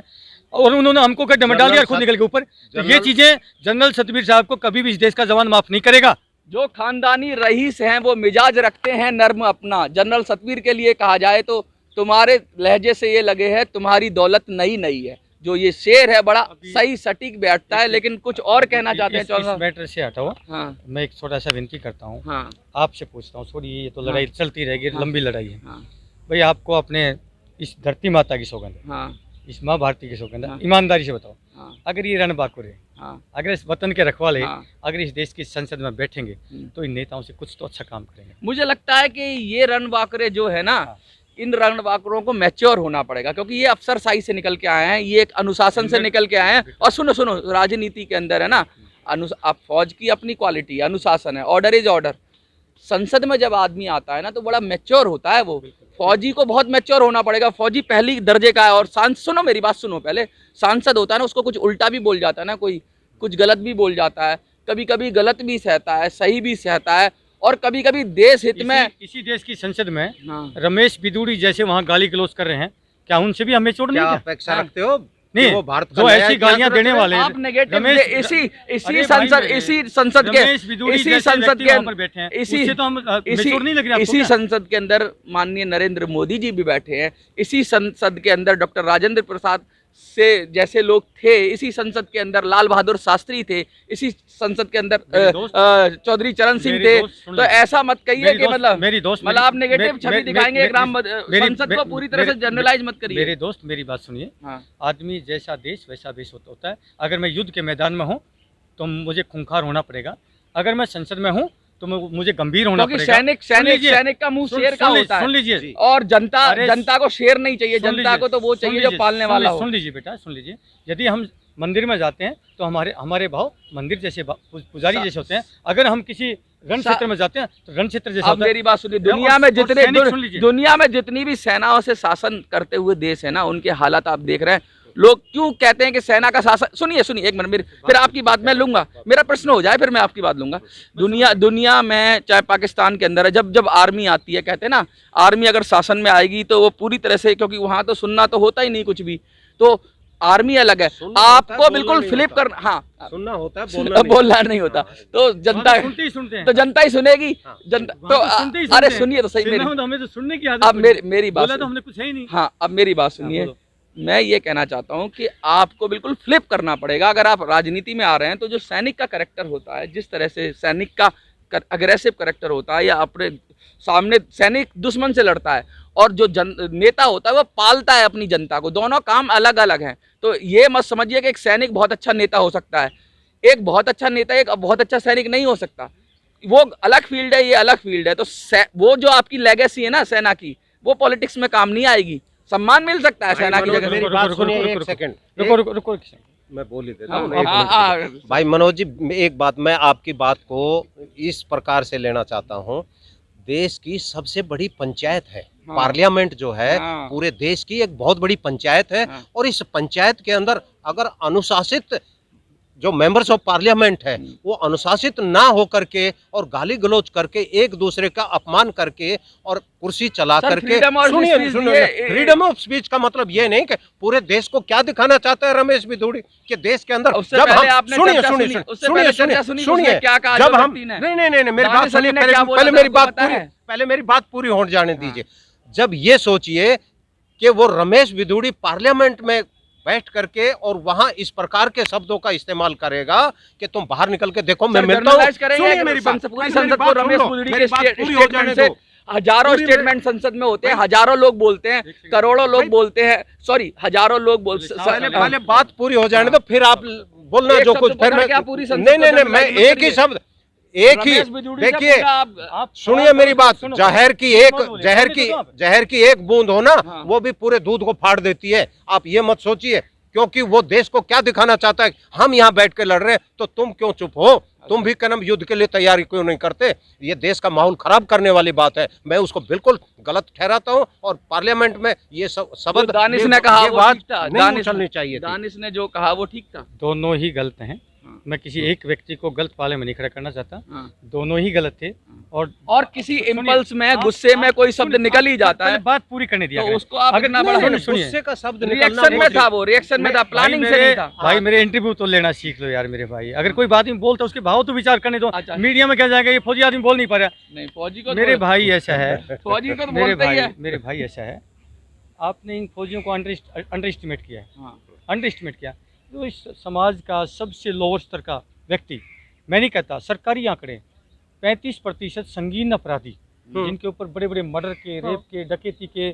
और उन्होंने हमको गड्ढे में डाल दिया, खुद निकल के ऊपर। तो ये चीजें जनरल सतबीर साहब को कभी भी इस देश का जवान माफ नहीं करेगा।
जो खानदानी रईस हैं वो मिजाज रखते हैं नर्म अपना। जनरल सतवीर के लिए कहा जाए तो तुम्हारे लहजे से ये लगे है तुम्हारी दौलत नई नई है। जो ये शेर है बड़ा सही सटीक बैठता है, लेकिन कुछ और कहना चाहते हैं चौधरी
इस
साहब।
मैटर से हटा हुआ,
हाँ
मैं एक छोटा सा विनती करता हूँ,
हाँ
आपसे पूछता हूँ, छोड़िए ये तो लड़ाई चलती रहेगी,
हाँ।
लंबी लड़ाई है
हाँ
भाई। आपको अपने इस धरती माता की सौगंध है,
हाँ
इस माँ भारती की सौगंध है,
हाँ।
ईमानदारी से बताओ,
हाँ
अगर ये रणबांकुर है,
हाँ
अगर इस वतन के रखवाले
हाँ।
अगर इस देश की संसद में बैठेंगे
हम्म।
तो इन नेताओं से कुछ तो अच्छा काम करेंगे।
मुझे लगता है कि ये रणबांकुरे जो है ना, इन रणबांकुरों को मैच्योर होना पड़ेगा, क्योंकि ये अफसरशाही से निकल के आए हैं, ये एक अनुशासन से निकल के आए हैं। और सुनो सुनो, राजनीति के अंदर है ना, अब फौज की अपनी क्वालिटी है, अनुशासन है, ऑर्डर इज ऑर्डर। संसद में जब आदमी आता है ना तो बड़ा मैच्योर होता है वो। फौजी को बहुत मैच्योर होना पड़ेगा। फौजी पहली दर्जे का है। और सुनो मेरी बात सुनो पहले, सांसद होता है ना, उसको कुछ उल्टा भी बोल जाता है ना, कोई कुछ गलत भी बोल जाता है, कभी कभी गलत भी सहता है, सही भी सहता है, और कभी कभी देश हित में।
इसी देश की संसद में
हाँ
रमेश बिदूड़ी जैसे वहाँ गाली गलौज कर रहे हैं, क्या उनसे भी हमें चोट नहीं
क्या
क्या?
अपेक्षा
हाँ।
रखते हो
नहीं,
कि वो भारत का
जो
नया
ऐसी
इतिहास
गालियां
रच
देने
रहे हैं?
वाले
आप नेगेटिव
रमेश-
इसी
अरे भाई
संसद
मेरे-
इसी संसद के
रमेश बिदूड़ी
इसी
जैसे
संसद
व्यक्ति
के
वहाँ पर बैठे हैं, उससे तो हम मेच्योर नहीं लग रहे आपको
इसी
क्या?
संसद के अंदर माननीय नरेंद्र मोदी जी भी बैठे हैं। इसी संसद के अंदर डॉक्टर राजेंद्र प्रसाद से जैसे लोग थे। इसी संसद के अंदर लाल बहादुर शास्त्री थे। इसी संसद के अंदर
मेरे दोस्त-
चौधरी चरण सिंह
मेरी
थे।
दोस्त सुन
तो
लीजिए।
ऐसा मत कहिए
मेरी
कि
दोस्त-
मतलब
मेरी दोस्त
मतलब आप नेगेटिव छवि
मे-
दिखाएंगे
मे-
एक राम
मेरी-
संसद को पूरी तरह से
मेरे-
जनरलाइज मत करिए।
मेरे दोस्त मेरी बात सुनिए,
हाँ
आदमी जैसा देश वैसा वेश होता है। अगर मैं युद्ध के मैदान में हूँ तो मुझे खूंखार होना पड़ेगा, अगर मैं संसद में हूँ तो मुझे गंभीर होना
क्योंकि
पड़ेगा।
सैनिक का मुंह शेर का होता
सुन
है।
लीजिए,
और जनता
अरे
को शेर नहीं चाहिए,
सुन
जनता
लीजिए,
को तो वो
सुन
चाहिए जो
लीजिए,
पालने
सुन
वाला
लीजिए,
हो।
सुन लीजिए बेटा, सुन लीजिए। यदि हम मंदिर में जाते हैं तो हमारे भाव मंदिर जैसे पुजारी जैसे होते हैं। अगर हम किसी रण क्षेत्र में जाते हैं तो रण क्षेत्र जैसा
अब
होता है।
मेरी बात सुनिए,
और
दुनिया में जितने
सैनिक सुन लीजिए।
दुनिया में जितनी भी सेनाओं से शासन करते हुए देश है ना, उनके हालात आप देख रहे हैं। लोग क्यों कहते हैं कि सेना का शासन, सुनिए एक मिनट मेरी, फिर आपकी बात मैं लूंगा, मेरा प्रश्न हो जाए फिर मैं आपकी बात लूंगा। दुनिया में चाहे पाकिस्तान के अंदर है, जब आर्मी आती है, कहते हैं ना आर्मी अगर शासन में आएगी तो वो पूरी तरह से, क्योंकि वहां तो सुनना तो होता ही नहीं कुछ भी, तो आर्मी अलग है।
सुनना होता है,
आपको
बोलना
बिल्कुल
नहीं
फ्लिप
होता।
करना, हाँ
सुनना होता है, बोलना नहीं
बोलना नहीं होता। तो जनता
वहाँ तो सुनते ही सुनते हैं।
तो जनता ही सुनेगी।
हाँ।
जनता
वहाँ
तो
सुनते ही
अरे
सुनते हैं।
सुनिए तो सही
सुनना
मेरी,
हो तो हमें तो सुनने की आदत
अब
पड़ी है।
मेरी बात
बोला तो
सुनिए।
हमने कुछ है ही नहीं।
हाँ अब मेरी बात सुनिए,
बोलो।
मैं ये कहना चाहता हूँ कि आपको बिल्कुल फ्लिप करना पड़ेगा। अगर आप राजनीति में आ रहे हैं तो जो सैनिक का कैरेक्टर होता है, जिस तरह से सैनिक का अग्रेसिव कैरेक्टर होता है, या अपने सामने सैनिक दुश्मन से लड़ता है, और जो नेता होता है वो पालता है अपनी जनता को, दोनों काम अलग अलग हैं। तो ये मत समझिए कि एक सैनिक बहुत अच्छा नेता हो सकता है। एक बहुत अच्छा नेता एक बहुत अच्छा सैनिक नहीं हो सकता। वो अलग फील्ड है, ये अलग फील्ड है। तो वो जो आपकी लेगेसी है ना सेना की, वो पॉलिटिक्स में काम नहीं आएगी। सम्मान मिल सकता है सेना की जगह।
मेरी बात सुनिए एक सेकंड,
रुको
मैं बोल ही देता
हाँ,
हूँ। एक
हाँ,
मिनट। भाई मनोज जी, एक बात मैं आपकी बात को इस प्रकार से लेना चाहता हूँ। देश की सबसे बड़ी पंचायत है
हाँ।
पार्लियामेंट जो है
हाँ।
पूरे देश की एक बहुत बड़ी पंचायत है।
हाँ।
और इस पंचायत के अंदर अगर अनुशासित जो मेंबर्स ऑफ पार्लियामेंट है वो अनुशासित ना हो करके और गाली गलौज करके एक दूसरे का अपमान करके और कुर्सी चला
सर,
करके,
freedom of
सुनिए
speech
सुनिए,
ये-
फ्रीडम ऑफ स्पीच का मतलब ये नहीं कि पूरे देश को क्या दिखाना चाहता है रमेश बिधूड़ी कि देश के अंदर
उससे
जब
पहले
हम
आपने
सुनिए
चर्चा
सुनिए
सुनी,
सुनिए
उससे पहले
सुनिए
चर्चा सुनी,
सुनिए
उसमें क्या कहा
जब
जो
हम
व्यक्ति ने?
नहीं नहीं नहीं मेरी
दानिश
बात सुनिए,
अली ने क्या बोला
पहले
था,
मेरी
आपको
बात
पता
पूरी
है?
पहले मेरी बात पूरी होने जाने दीजिए। जब ये सोचिए कि वो रमेश बिधूड़ी पार्लियामेंट में बैठ करके और वहां इस प्रकार के शब्दों का इस्तेमाल करेगा कि तुम बाहर निकल के देखो मैं
सर,
मिलता
जर्नलाइज
हूँ।
करेंगे
सुनिए
कि
मेरी बात,
पूरी
मेरी
संसद
बात
को
सुन
रमेश
लो,
बिधूड़ी
मेरी
के
बात पूरी हो जाने
स्टेटमेंट से
दो।
हजारों
पूरी मेरे-
स्टेटमेंट संसद में होते हैं, हजारों लोग बोलते हैं, करोड़ों लोग बोलते हैं, सॉरी हजारों लोग
पहले बात पूरी हो जाने दो, फिर आप बोलना
एक
जो
शब्द
कुछ फिर
पकड़
मैं
के आप पूरी संसद
नहीं
को
नहीं नहीं मैं
जर्नलाइज
एक ही
करिए।
शब्द एक ही
रमेश बिधूड़ी से
देखिए
पूरा आप
सुनिए मेरी बात,
सुनो।
जहर की जहर की एक बूंद हो ना
हाँ।
वो भी पूरे दूध को फाड़ देती है। आप ये मत सोचिए, क्योंकि वो देश को क्या दिखाना चाहता है, हम यहाँ बैठ के लड़ रहे हैं तो तुम क्यों चुप हो, तुम भी कदम युद्ध के लिए तैयारी क्यों नहीं करते। ये देश का माहौल खराब करने वाली बात है, मैं उसको बिल्कुल गलत ठहराता हूँ। और पार्लियामेंट में ये शब्द
दानिश ने कहा
ये
वो
बात
ठीक था,
नहीं उछलनी चाहिए थी।
दानिश ने जो कहा वो ठीक था।
दोनों ही गलत हैं। मैं किसी एक व्यक्ति को गलत पाले में नहीं खड़ा करना चाहता,
हाँ।
दोनों ही गलत थे। और
किसी इम्पल्स में गुस्से में कोई शब्द निकल ही जाता है,
बात पूरी करने दिया
तो
करें।
उसको आप इतना बड़ा
सुनिए,
गुस्से का शब्द निकलना
रिएक्शन में
बहुत-
था, वो रिएक्शन में था, प्लानिंग से नहीं था।
भाई मेरे इंटरव्यू तो लेना सीख लो यार मेरे भाई। अगर कोई बात नहीं बोलता उसके भाव तो विचार करने दो।
अच्छा।
मीडिया में क्या जाएगा, ये फौजी आदमी बोल नहीं पा रहा।
नहीं, फौजी को
मेरे भाई ऐसा है,
फौजी को तो बोलते ही है।
मेरे भाई ऐसा है, आपने इन फौजियों को अंडर एस्टिमेट किया है,
हाँ।
अंडर एस्टिमेट किया। तो इस समाज का सबसे लोअर स्तर का व्यक्ति, मैं नहीं कहता, सरकारी आंकड़े 35% संगीन अपराधी जिनके ऊपर बड़े बड़े मर्डर के, रेप के, डकैती के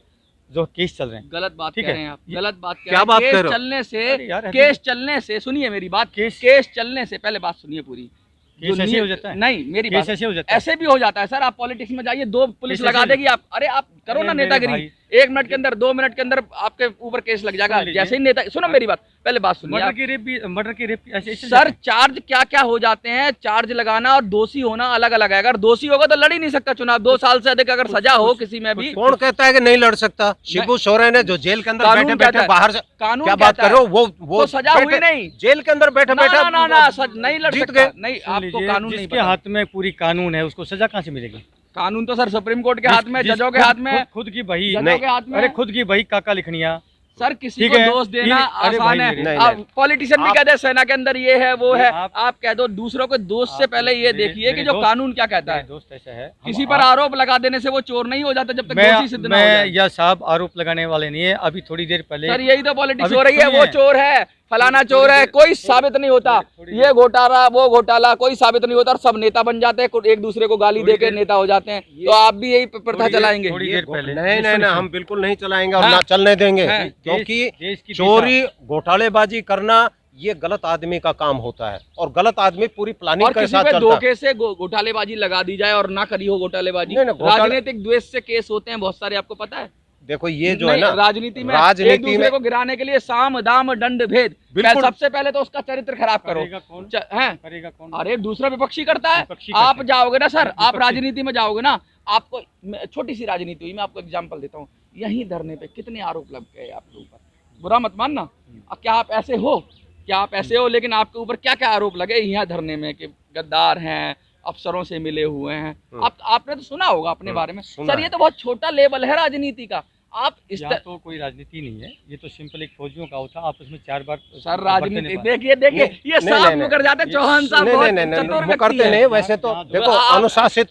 जो केस चल रहे हैं।
गलत बात
ठीक
कह
है।
रहे हैं आप, गलत बात कह
क्या
रहे हैं।
बात
केस
कर रहे हो?
चलने से,
अरे यार,
केस चलने से, सुनिए मेरी बात, केस चलने से पहले बात सुनिए पूरी।
केस
जो
ऐसे
नी-
हो जाता है?
नहीं, मेरी
केस
बात
ऐसे हो जाता है?
ऐसे भी हो जाता है सर। आप पॉलिटिक्स में जाइए, 2 पुलिस
केस
लगा
ऐसे-
देगी, आप अरे आप करो
अरे
ना
मेरे
नेतागिरी,
भाई।
1 मिनट के अंदर, 2 मिनट के अंदर आपके ऊपर केस लग जाएगा।
सुन लीजिए।
जैसे ही नेता, सुनो मेरी बात, पहले बात सुनिए
मर्डर
आप।
के रेप भी, मर्डर के रेप ऐसे ऐसे
सर चार्ज क्या क्या हो जाते हैं, चार्ज लगाना और दोषी होना अलग अलग है। अगर दोषी होगा तो लड़ ही नहीं सकता चुनाव। 2 साल से अधिक अगर सजा हो किसी में भी,
कौन कहता है कि नहीं लड़ सकता। शिबू सोरेन है जो जेल के अंदर
कानून
बैठे
कहता
बैठे
है।
बाहर से
कानून
क्या बात
कहता
कर रहे हो, वो
तो सजा हुई
बैठे-
नहीं।
जेल के अंदर बैठे बैठे
नहीं लड़
जीत
सकता।
गए।
नहीं,
सुन
आपको
लीजिए,
कानून नहीं
जिसके
पता।
हाथ में पूरी कानून है उसको सजा कहाँ से मिलेगी?
कानून तो सर सुप्रीम कोर्ट के हाथ में,
जिस-
जजों के
खुद-
हाथ में,
खुद की बही,
जजों के हाथ में।
अरे खुद की बही काका लिखनिया।
सर किसी
ठीक
को
है,
दोष देना
अरे भाई
आसान है।
मेरे-
नहीं,
आप
नहीं।
पॉलिटिशियन भी
आप-
कह दे सेना के अंदर ये है वो
ये
है,
आप-
आप कह दो। दूसरों को दोष से
आप-
पहले ये
मेरे-
देखिए कि
मेरे
जो
दोस्त-
कानून क्या कहता
मेरे
है।
दोस्त ऐसा है,
किसी पर आरोप लगा देने से वो चोर नहीं हो जाता जब तक दोषी सिद्ध ना हो
मैं
जाए।
या साहब आरोप लगाने वाले नहीं है। अभी थोड़ी देर पहले
सर यही तो पॉलिटिक्स
अभी
हो रही है, वो
सुनिए।
चोर है, फलाना चोर है, कोई साबित नहीं होता। ये घोटाला वो घोटाला कोई साबित नहीं होता और सब नेता बन जाते हैं, एक दूसरे को गाली
थोड़ी
देके
देर-
नेता हो जाते हैं। तो आप भी यही प्रथा चलाएंगे।
थोड़ी देर पहले
नहीं नहीं नहीं, हम बिल्कुल नहीं चलाएंगे और
हाँ।
ना चलने देंगे,
हाँ।
क्योंकि
देश की
चोरी घोटालेबाजी करना ये गलत आदमी का काम होता है और गलत आदमी पूरी प्लानिंग
और
के
किसी
साथ
पे
चलता है।
धोखे से घोटालेबाजी लगा दी जाए और ना करी हो घोटालेबाजी।
नहीं, नहीं, घोटाले-
राजनीतिक द्वेष से केस होते हैं बहुत सारे, आपको पता है।
देखो ये जो है
नहीं,
ना
राजनीति में एक
राजनीति
दूसरे
में
को गिराने के लिए साम दाम दंड भेद,
बिल्कुल।
सबसे पहले तो उसका चरित्र खराब करो।
करेगा कौन?
हैं?
करेगा कौन?
अरे दूसरा विपक्षी करता है।
विपक्षी करते
आप
हैं।
जाओगे ना सर, आप
विपक्षी।
राजनीति में जाओगे ना, आपको छोटी सी राजनीति हुई, मैं आपको एग्जांपल देता हूँ। यही धरने पे कितने आरोप लग गए आपके ऊपर, बुरा मत मानना। क्या आप ऐसे हो, क्या आप ऐसे हो, लेकिन आपके ऊपर क्या क्या आरोप लगे यहाँ धरने में कि गद्दार हैं, अफसरों से मिले हुए हैं। आपने तो सुना होगा अपने बारे में।
सुना
सर ये तो बहुत छोटा लेवल है राजनीति का। आप इस
यहाँ तो कोई राजनीति नहीं है, ये तो सिंपल एक फौजियों का होता है, आपस में 4 बार
सर राजनीति
बर्तन
देखिए देखिए, ये
नहीं,
साफ
नहीं,
मुकर जाते हैं। चौहान साहब
नहीं
बहुत
नहीं नहीं
चतुर
वो
व्यक्ति
करते
हैं।
नहीं, वैसे तो देखो
आप-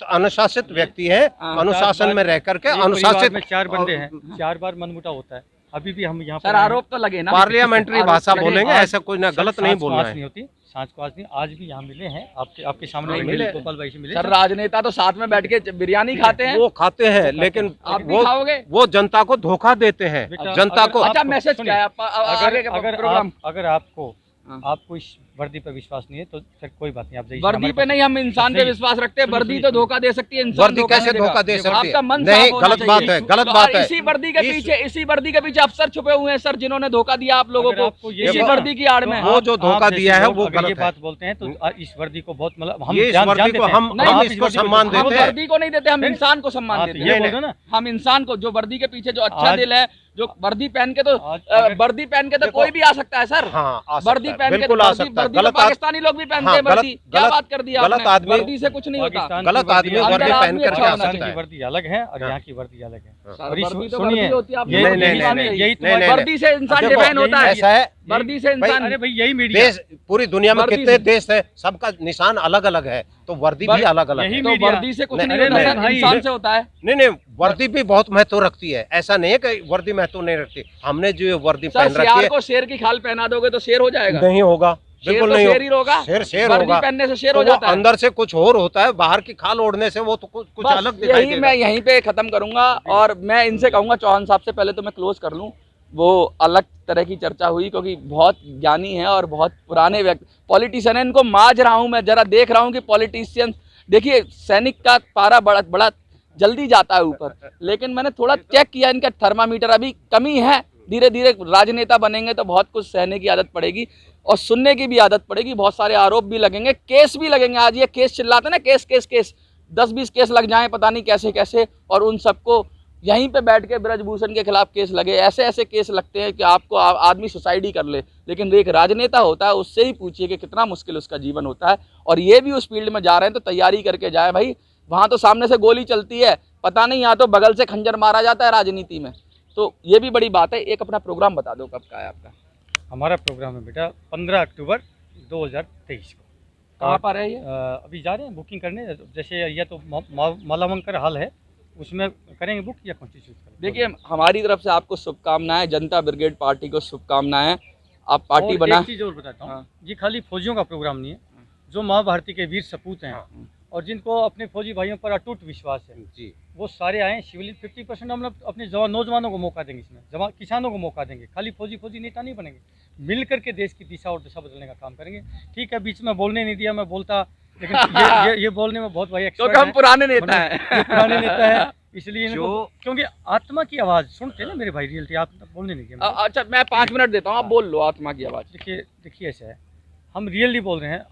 अनुशासित व्यक्ति है,
हाँ,
अनुशासन में रह करके अनुशासित
में 4 बंदे हैं, 4 बार मनमुटा होता है। अभी भी हम यहाँ
सर
पर
आरोप तो लगे ना,
पार्लियामेंट्री
आरोप
भाषा
लगे।
बोलेंगे,
आज-
ऐसा कोई ना गलत नहीं बोलना है।
नहीं होती, सांझ को आज नहीं, आज भी यहाँ मिले हैं आपके सामने
नहीं
मिले,
मिले।
गोपाल भाई से मिले।
सर राजनेता तो साथ में बैठ के बिरयानी खाते हैं।
वो खाते हैं लेकिन
आप भी खाओगे?
वो जनता को धोखा देते हैं,
बेटा,
जनता को।
अच्छा
आपको-
मैसेज
सुनिए,
क्या है आगे के प्रोग्राम?
अगर आपको
हाँ।
आपको इस वर्दी पर विश्वास नहीं है तो फिर कोई बात नहीं, आप जाइए।
वर्दी पे नहीं, हम इंसान पे विश्वास रखते हैं। वर्दी तो धोखा दे सकती है, इंसान
वर्दी कैसे धोखा दे सकती है?
आपका मन
नहीं,
साफ होना
गलत बात
चाहिए।
है, गलत
तो
बात है।
इसी वर्दी के पीछे अफसर छुपे हुए हैं सर, जिन्होंने धोखा दिया आप लोगों
अगर आपको
को
ये
इसी
बात-
वर्दी की आड़ में।
वो जो धोखा दिया है वो
अगर ये
गलत है।
बात बोलते हैं तो इस वर्दी को बहुत मतलब हम
ये इस
जान
वर्दी
देते
को
हैं।
हम
नहीं,
इस
इसको
वर्दी को
सम्मान
हम
हम
देते हैं।
वर्दी को नहीं देते, हम इंसान को सम्मान
हाँ,
देते
तो
हैं।
ये बोल दो ना।
हम इंसान को, जो वर्दी के पीछे जो अच्छा
आज-
दिल है, जो वर्दी पहन के तो
आज अगर-
वर्दी पहन के तो
देखो,
कोई भी आ सकता है सर।
हाँ, आ सकता
वर्दी
है,
पहन के
बिल्कुल आ सकता है।
वर्दी तो
गलत
पाकिस्तानी लोग भी पहनते
हाँ,
हैं वर्दी।
गलत-
क्या
गलत-
बात कर दिया
गलत
आपने?
आदमी-
वर्दी से कुछ नहीं होता।
पाकिस्तान
गलत
की
आदमी
वर्दी
वर्दी
अंदर
पहन
आदमी
कर
अच्छा
के आ
होना
सकता
पाकिस्तान
है।
की वर्दी अलग है और
हाँ।
यहाँ की वर्दी अलग है।
हाँ।
सर,
और इस-
वर्दी तो
सुनिए,
वर्दी होती है, आप
ये-
लोग
नहीं,
इंसान
नहीं,
है।
यही तो
नहीं, नहीं,
वर्दी से इंसान
देखो,
डिफाइन होता है।
ऐसा है,
वर्दी से इंसान।
अरे भाई यही मीडिया
देश पूरी दुनिया में
वर्दी
कितने
से-
देश है, सबका निशान अलग अलग है, तो वर्दी भी अलग अलग
यही
है।
तो
मीडिया-
वर्दी से कुछ
नहीं,
नहीं
नहीं,
होता
नहीं,
सर,
भाई,
इंसान से होता है।
नहीं नहीं, वर्दी भी बहुत महत्व रखती है, ऐसा नहीं है कि वर्दी महत्व नहीं रखती। हमने जो ये वर्दी
सर
पहन रखी
शेर
है
को शेर की खाल पहना दोगे तो शेर हो जाएगा?
नहीं होगा,
शेर
बिल्कुल
तो
नहीं
शेर ही होगा।
शेर शेर
वर्दी
होगा,
पहनने से शेर
तो
हो
वो
जाता है।
अंदर से कुछ और होता है, बाहर की खाल ओढ़ने से वो तो कुछ
बस
अलग दिखाई
यही
देगा।
मैं यहीं पे खत्म करूंगा और मैं इनसे कहूंगा, चौहान साहब से पहले तो मैं क्लोज कर लूं। वो अलग तरह की चर्चा हुई क्योंकि बहुत ज्ञानी है और बहुत पुराने व्यक्ति पॉलिटिशियन है। इनको माज रहा हूं मैं, जरा देख रहा हूं कि पॉलिटिशियन, देखिए सैनिक का पारा बड़ा बड़ा जल्दी जाता है ऊपर, लेकिन मैंने थोड़ा चेक किया, इनका थर्मामीटर अभी कमी है। धीरे धीरे राजनेता बनेंगे तो बहुत कुछ सहने की आदत पड़ेगी और सुनने की भी आदत पड़ेगी। बहुत सारे आरोप भी लगेंगे, केस भी लगेंगे। आज ये केस चिल्लाते हैं ना, केस केस केस, 10-20 केस लग जाएं पता नहीं कैसे कैसे, और उन सबको यहीं पे बैठ के ब्रजभूषण के खिलाफ केस लगे। ऐसे ऐसे केस लगते हैं कि आपको आदमी सुसाइड ही कर ले। लेकिन एक राजनेता होता है, उससे ही पूछिए कि कितना मुश्किल उसका जीवन होता है। और ये भी उस फील्ड में जा रहे हैं तो तैयारी करके जाए भाई। वहाँ तो सामने से गोली चलती है, पता नहीं, यहाँ तो बगल से खंजर मारा जाता है राजनीति में। तो ये भी बड़ी बात है। एक अपना प्रोग्राम बता दो, कब का है आपका?
हमारा प्रोग्राम है बेटा 15 अक्टूबर 2023 को।
कहाँ पर है ये?
अभी जा रहे हैं बुकिंग करने, जैसे या तो मालावंकर हॉल है उसमें करेंगे बुक या कॉन्स्टिट्यूट।
देखिए, हमारी तरफ से आपको शुभकामनाएं, जनता ब्रिगेड पार्टी को शुभकामनाएं। आप पार्टी बना।
एक चीज़ और बताता हूँ,
हाँ।
ये खाली फौजियों का प्रोग्राम नहीं है। जो माँ भारती के वीर सपूत हैं और जिनको अपने फौजी भाइयों पर अटूट विश्वास है,
जी,
वो सारे आए। सिविलियन 50% हम लोग अपने नौजवानों को मौका देंगे, इसमें किसानों को मौका देंगे। खाली फौजी नेता नहीं बनेंगे, मिल करके देश की दिशा और दिशा बदलने का काम करेंगे। ठीक है, बीच में बोलने नहीं दिया, मैं बोलता, लेकिन ये बोलने में बहुत भाई एक्सपर्ट
क्योंकि हम
हैं।
पुराने नेता
मतलब
हैं।
ये पुराने नेता है, इसलिए इनको
जो-
क्योंकि आत्मा की आवाज़ सुनते हैं ना मेरे भाई, रियलिटी आप बोलने नहीं दिया।
अच्छा, मैं 5 मिनट देता हूँ, आप बोल लो आत्मा की आवाज़।
देखिए ऐसा है, हम रियली बोल रहे हैं।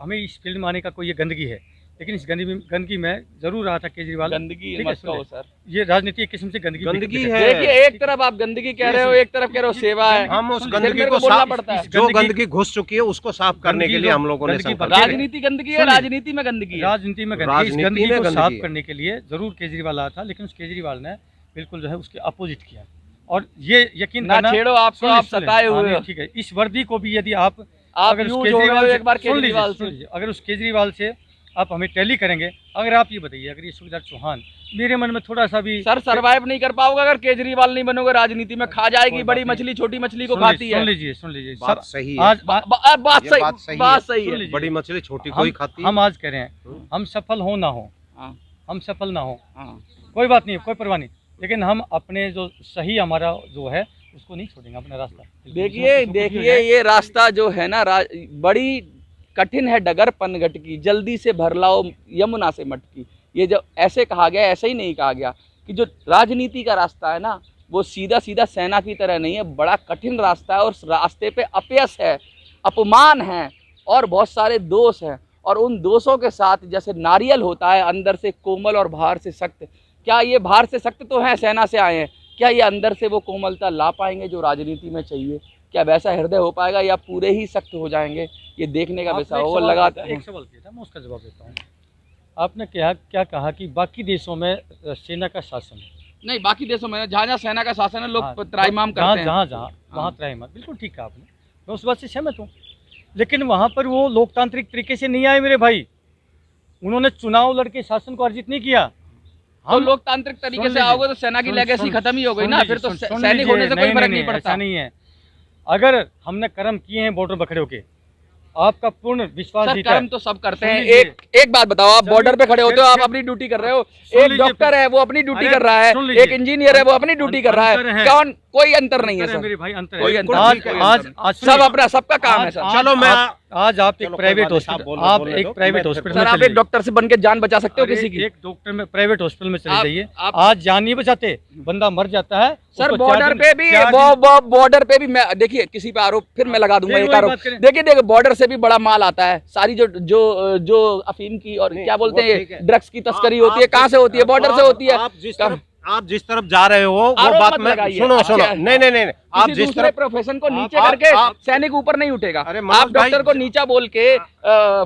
हमें इस फील्ड में आने का कोई ये गंदगी है, लेकिन इस गंदगी में जरूर रहा था केजरीवाल।
गंदगी
ठीक है,
मत
सुन ले।
कहो सर।
ये राजनीति एक किस्म से गंदगी
गंदगी
बिक-
है।
देखिए, एक तरफ आप गंदगी कह रहे हो, एक तरफ कह रहे हो सेवा है।
हम उस
सुन,
गंदगी
मेरे
को
को बोलना
साफ,
पड़ता है।
जो गंदगी घुस चुकी है उसको साफ करने के
गंदगी
लिए
जो-
हम लोगों ने
गंदगी
संकल्प
बढ़-
लिया।
राजनीति गंदगी है,
सुनिए।
राजनीति में गंदगी है।
राजनीति में गंदगी, इस
राजनीति
गंदगी
में
को
गंदगी
साफ
है।
करने के लिए जरूर केजरीवाल आया था, लेकिन उस केजरीवाल ने बिल्कुल जो है उसके अपोजिट किया। और ये यकीन
ना
करना,
छेड़ो, आपको
सुन
आप
लीजिए,
सताए
हाँ,
हुए
नहीं,
हो।
ठीक है। इस वर्दी को भी यदि आप
आप यूं जोड़ रहे हो एक बार
सुन लीजिए,
केजरीवाल
सुन
से।
लीजिए, अगर उस केजरीवाल से आप हमें टैली करेंगे, अगर आप ये बताइए, अगर ये सुखदार चौहान, मेरे मन में थोड़ा सा भी
सर सरवाइव नहीं कर पाओगे अगर केजरीवाल नहीं बनोगे राजनीति में। खा जाएगी बड़ी मछली छोटी मछली को खाती है।
सुन लीजिए
बात सही है।
आज
बात
ये बात
सही,
सही
बात
है।
सही
सुन
है।
लीजिए।
बड़ी मछली छोटी कोई खाती है।
हम आज कह रहे हैं, हम सफल हो ना हो,
हाँ,
हम सफल ना हो,
हाँ।
कोई बात नहीं, कोई परवाह नहीं, लेकिन हम अपने जो सही हमारा जो है उसको नहीं छोड़ेंगे, अपना रास्ता।
देखिए ये रास्ता जो है ना, बड़ी कठिन है डगर पनघट की, जल्दी से भर लाओ यमुना से मटकी। ये जो ऐसे कहा गया, ऐसे ही नहीं कहा गया कि जो राजनीति का रास्ता है ना, वो सीधा सीधा सेना की तरह नहीं है, बड़ा कठिन रास्ता है। और उस रास्ते पे अपयश है, अपमान है और बहुत सारे दोष हैं। और उन दोषों के साथ जैसे नारियल होता है, अंदर से कोमल और बाहर से सख्त। क्या ये बाहर से सख्त तो हैं, सेना से आए हैं, क्या ये अंदर से वो कोमलता ला पाएंगे जो राजनीति में चाहिए? क्या वैसा हृदय हो पाएगा या पूरे ही सख्त हो जाएंगे? ये देखने का विषय होगा। लगा
एक सवाल किया था, मैं उसका जवाब देता हूँ। आपने क्या कहा कि बाकी देशों में सेना का शासन है।
नहीं, बाकी देशों में जहाँ जहाँ सेना का शासन है, लोग
हाँ,
त्राईमाम करते हैं।
जहाँ वहाँ त्राईमाम, बिल्कुल ठीक कहा आपने, मैं उस बात से सहमत हूँ। लेकिन वहाँ पर वो लोकतांत्रिक तरीके से नहीं आए मेरे भाई, उन्होंने चुनाव लड़के शासन को अर्जित नहीं किया।
तो लोकतांत्रिक तरीके से आओगे तो सेना की लेगेसी खत्म ही हो गई ना, फिर तो सैनिक होने से कोई फर्क नहीं पड़ता।
ऐसा नहीं है, अगर हमने कर्म किए हैं बॉर्डर पर खड़े होके, आपका पूर्ण विश्वास
सर,
जीता है।
कर्म तो सब करते
सुन
हैं।
लीजिए।
एक बात बताओ, आप
चलिए,
बॉर्डर पे खड़े होते हो, आप
फिर-
अपनी ड्यूटी कर रहे हो।
सुन
एक
लीजिए,
डॉक्टर है, वो अपनी ड्यूटी
अरे,
कर रहा है।
सुन लीजिए।
एक इंजीनियर है, वो अपनी ड्यूटी कर रहा
अंतर
है।
है।
कोई अंतर नहीं है सर,
मेरे भाई, अंतर
कोई
है।
अंतर
आज
नहीं, कोई
आज
अंतर
आज
सब अपना सबका काम है सर।
चलो मैं
आज आप एक
चलो,
प्राइवेट
कोई बात नहीं,
हॉस्पिटल,
बोलो,
आप
बोलने
एक
दो,
प्राइवेट
मैं
हॉस्पिटल
सर
में
आप
चले
एक डॉक्टर से बन के जान बचा सकते हो
अरे,
किसी की?
एक डॉक्टर में प्राइवेट हॉस्पिटल में चले
आप-
जाइए,
आप-
आज जान नहीं बचाते, बंदा मर जाता है
सर
उसको
बॉर्डर
4
पे भी
दिन-
वो बॉर्डर पे भी मैं देखिए किसी पे आरोप फिर मैं लगा दूंगा
फिर
एक
वही
आरोप।
बात करें।
देखिए बॉर्डर से भी बड़ा माल आता है, सारी जो अफीम की और
नहीं,
क्या बोलते
वो
हैं
ठीक है।
ड्रग्स की तस्करी
आप-
होती है, कहाँ से होती है? बॉर्डर से होती है।
आप जिस तरफ जा रहे हो वो
आरोप
बात
मत
में
लगाइए।
सुनो सुनो,
अच्छा,
नहीं आप
किसी
जिस
दूसरे
तरफ
प्रोफेशन को नीचे
आप-
करके
आप-
सैनिक ऊपर नहीं उठेगा।
अरे मनोज
आप डॉक्टर
भाई,
को नीचा बोल के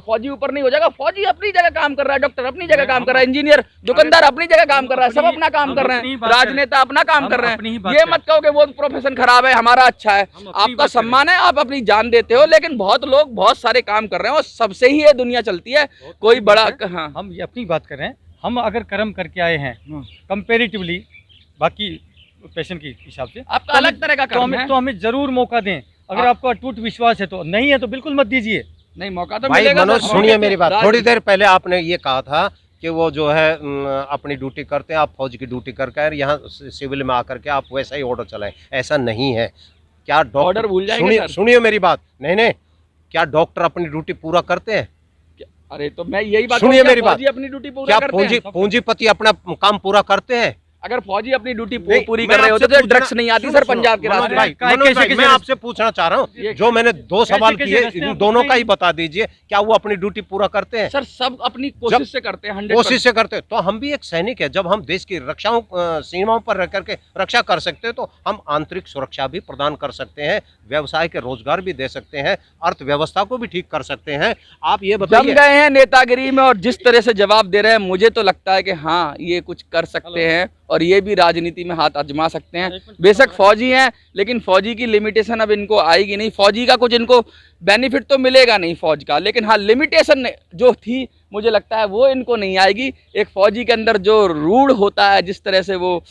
फौजी ऊपर नहीं हो जाएगा। फौजी अपनी जगह काम कर रहा है, डॉक्टर अपनी जगह काम कर रहा है, इंजीनियर दुकानदार अपनी जगह काम कर रहा है, सब अपना काम कर रहे हैं, राजनेता अपना काम कर रहे हैं। ये मत कहो कि वो प्रोफेशन खराब है हमारा अच्छा है। आपका सम्मान है, आप अपनी जान देते हो, लेकिन बहुत लोग बहुत सारे काम कर रहे हैं और सबसे ही ये दुनिया चलती है। कोई बड़ा हाँ
हम ये अपनी बात कर रहे हैं, हम अगर कर्म करके आए हैं कंपेरेटिवली बाकी पेशेंट के हिसाब से,
आपका अलग तरह का काम है।
तो हमें जरूर मौका दें। अगर आपको अटूट विश्वास है तो, नहीं है तो बिल्कुल मत दीजिए।
नहीं मौका तो
भाई
मिलेगा
मनोज
सर।
सुनिए मेरी बात,
राज-
थोड़ी देर पहले आपने ये कहा था कि वो जो है अपनी ड्यूटी करते हैं, आप फौज की ड्यूटी करके आए, यहाँ सिविल में आकर के आप वैसा ही ऑर्डर चलाएं, ऐसा नहीं है। क्या
ऑर्डर भूल जाएंगे
सुनिए
सर।
सुनिए मेरी बात, नहीं क्या डॉक्टर अपनी ड्यूटी पूरा करते हैं?
अरे तो मैं यही बात
सुनिए
कहूं, क्या
मेरी बात।
फौजी अपनी ड्यूटी पूरा
क्या
करते हैं?
पूंजीपति अपना काम पूरा करते हैं?
अगर फौजी अपनी ड्यूटी
नहीं,
पूरी
मैं
कर रहे होते
आपसे
तो
पूछना-
ड्रग्स नहीं आती
सुनो,
सर
सुनो,
पंजाब के
मनोज
रास्ते।
भाई,
कैसे-
मनोज भाई,
कैसे-
मैं आपसे पूछना चाह रहा हूँ, जो मैंने 2 सवाल
कैसे
किए
रास्ते
इन
आप
दोनों का
बताइए।
ही बता दीजिए, क्या वो अपनी ड्यूटी पूरा करते हैं?
सर सब अपनी कोशिश से करते हैं 100%।
कोशिश से करते हैं। तो हम भी एक सैनिक है, जब हम देश की रक्षाओं सीमाओं पर रह करके रक्षा कर सकते हैं तो हम आंतरिक सुरक्षा भी प्रदान कर सकते हैं, व्यवसाय के रोजगार भी दे सकते हैं, अर्थव्यवस्था को भी ठीक कर सकते हैं। आप ये
जम
बताइए।
गए हैं नेतागिरी में और जिस तरह से जवाब दे रहे हैं, मुझे तो लगता है कि हाँ ये कुछ कर सकते हैं और ये भी राजनीति में हाथ आजमा सकते हैं। बेशक फौजी हैं, लेकिन फौजी की लिमिटेशन अब इनको आएगी नहीं। फौजी का कुछ इनको बेनिफिट तो मिलेगा नहीं फौज का, लेकिन हाँ लिमिटेशन जो थी मुझे लगता है वो इनको नहीं आएगी। एक फौजी के अंदर जो रूढ़ होता है, जिस तरह से वो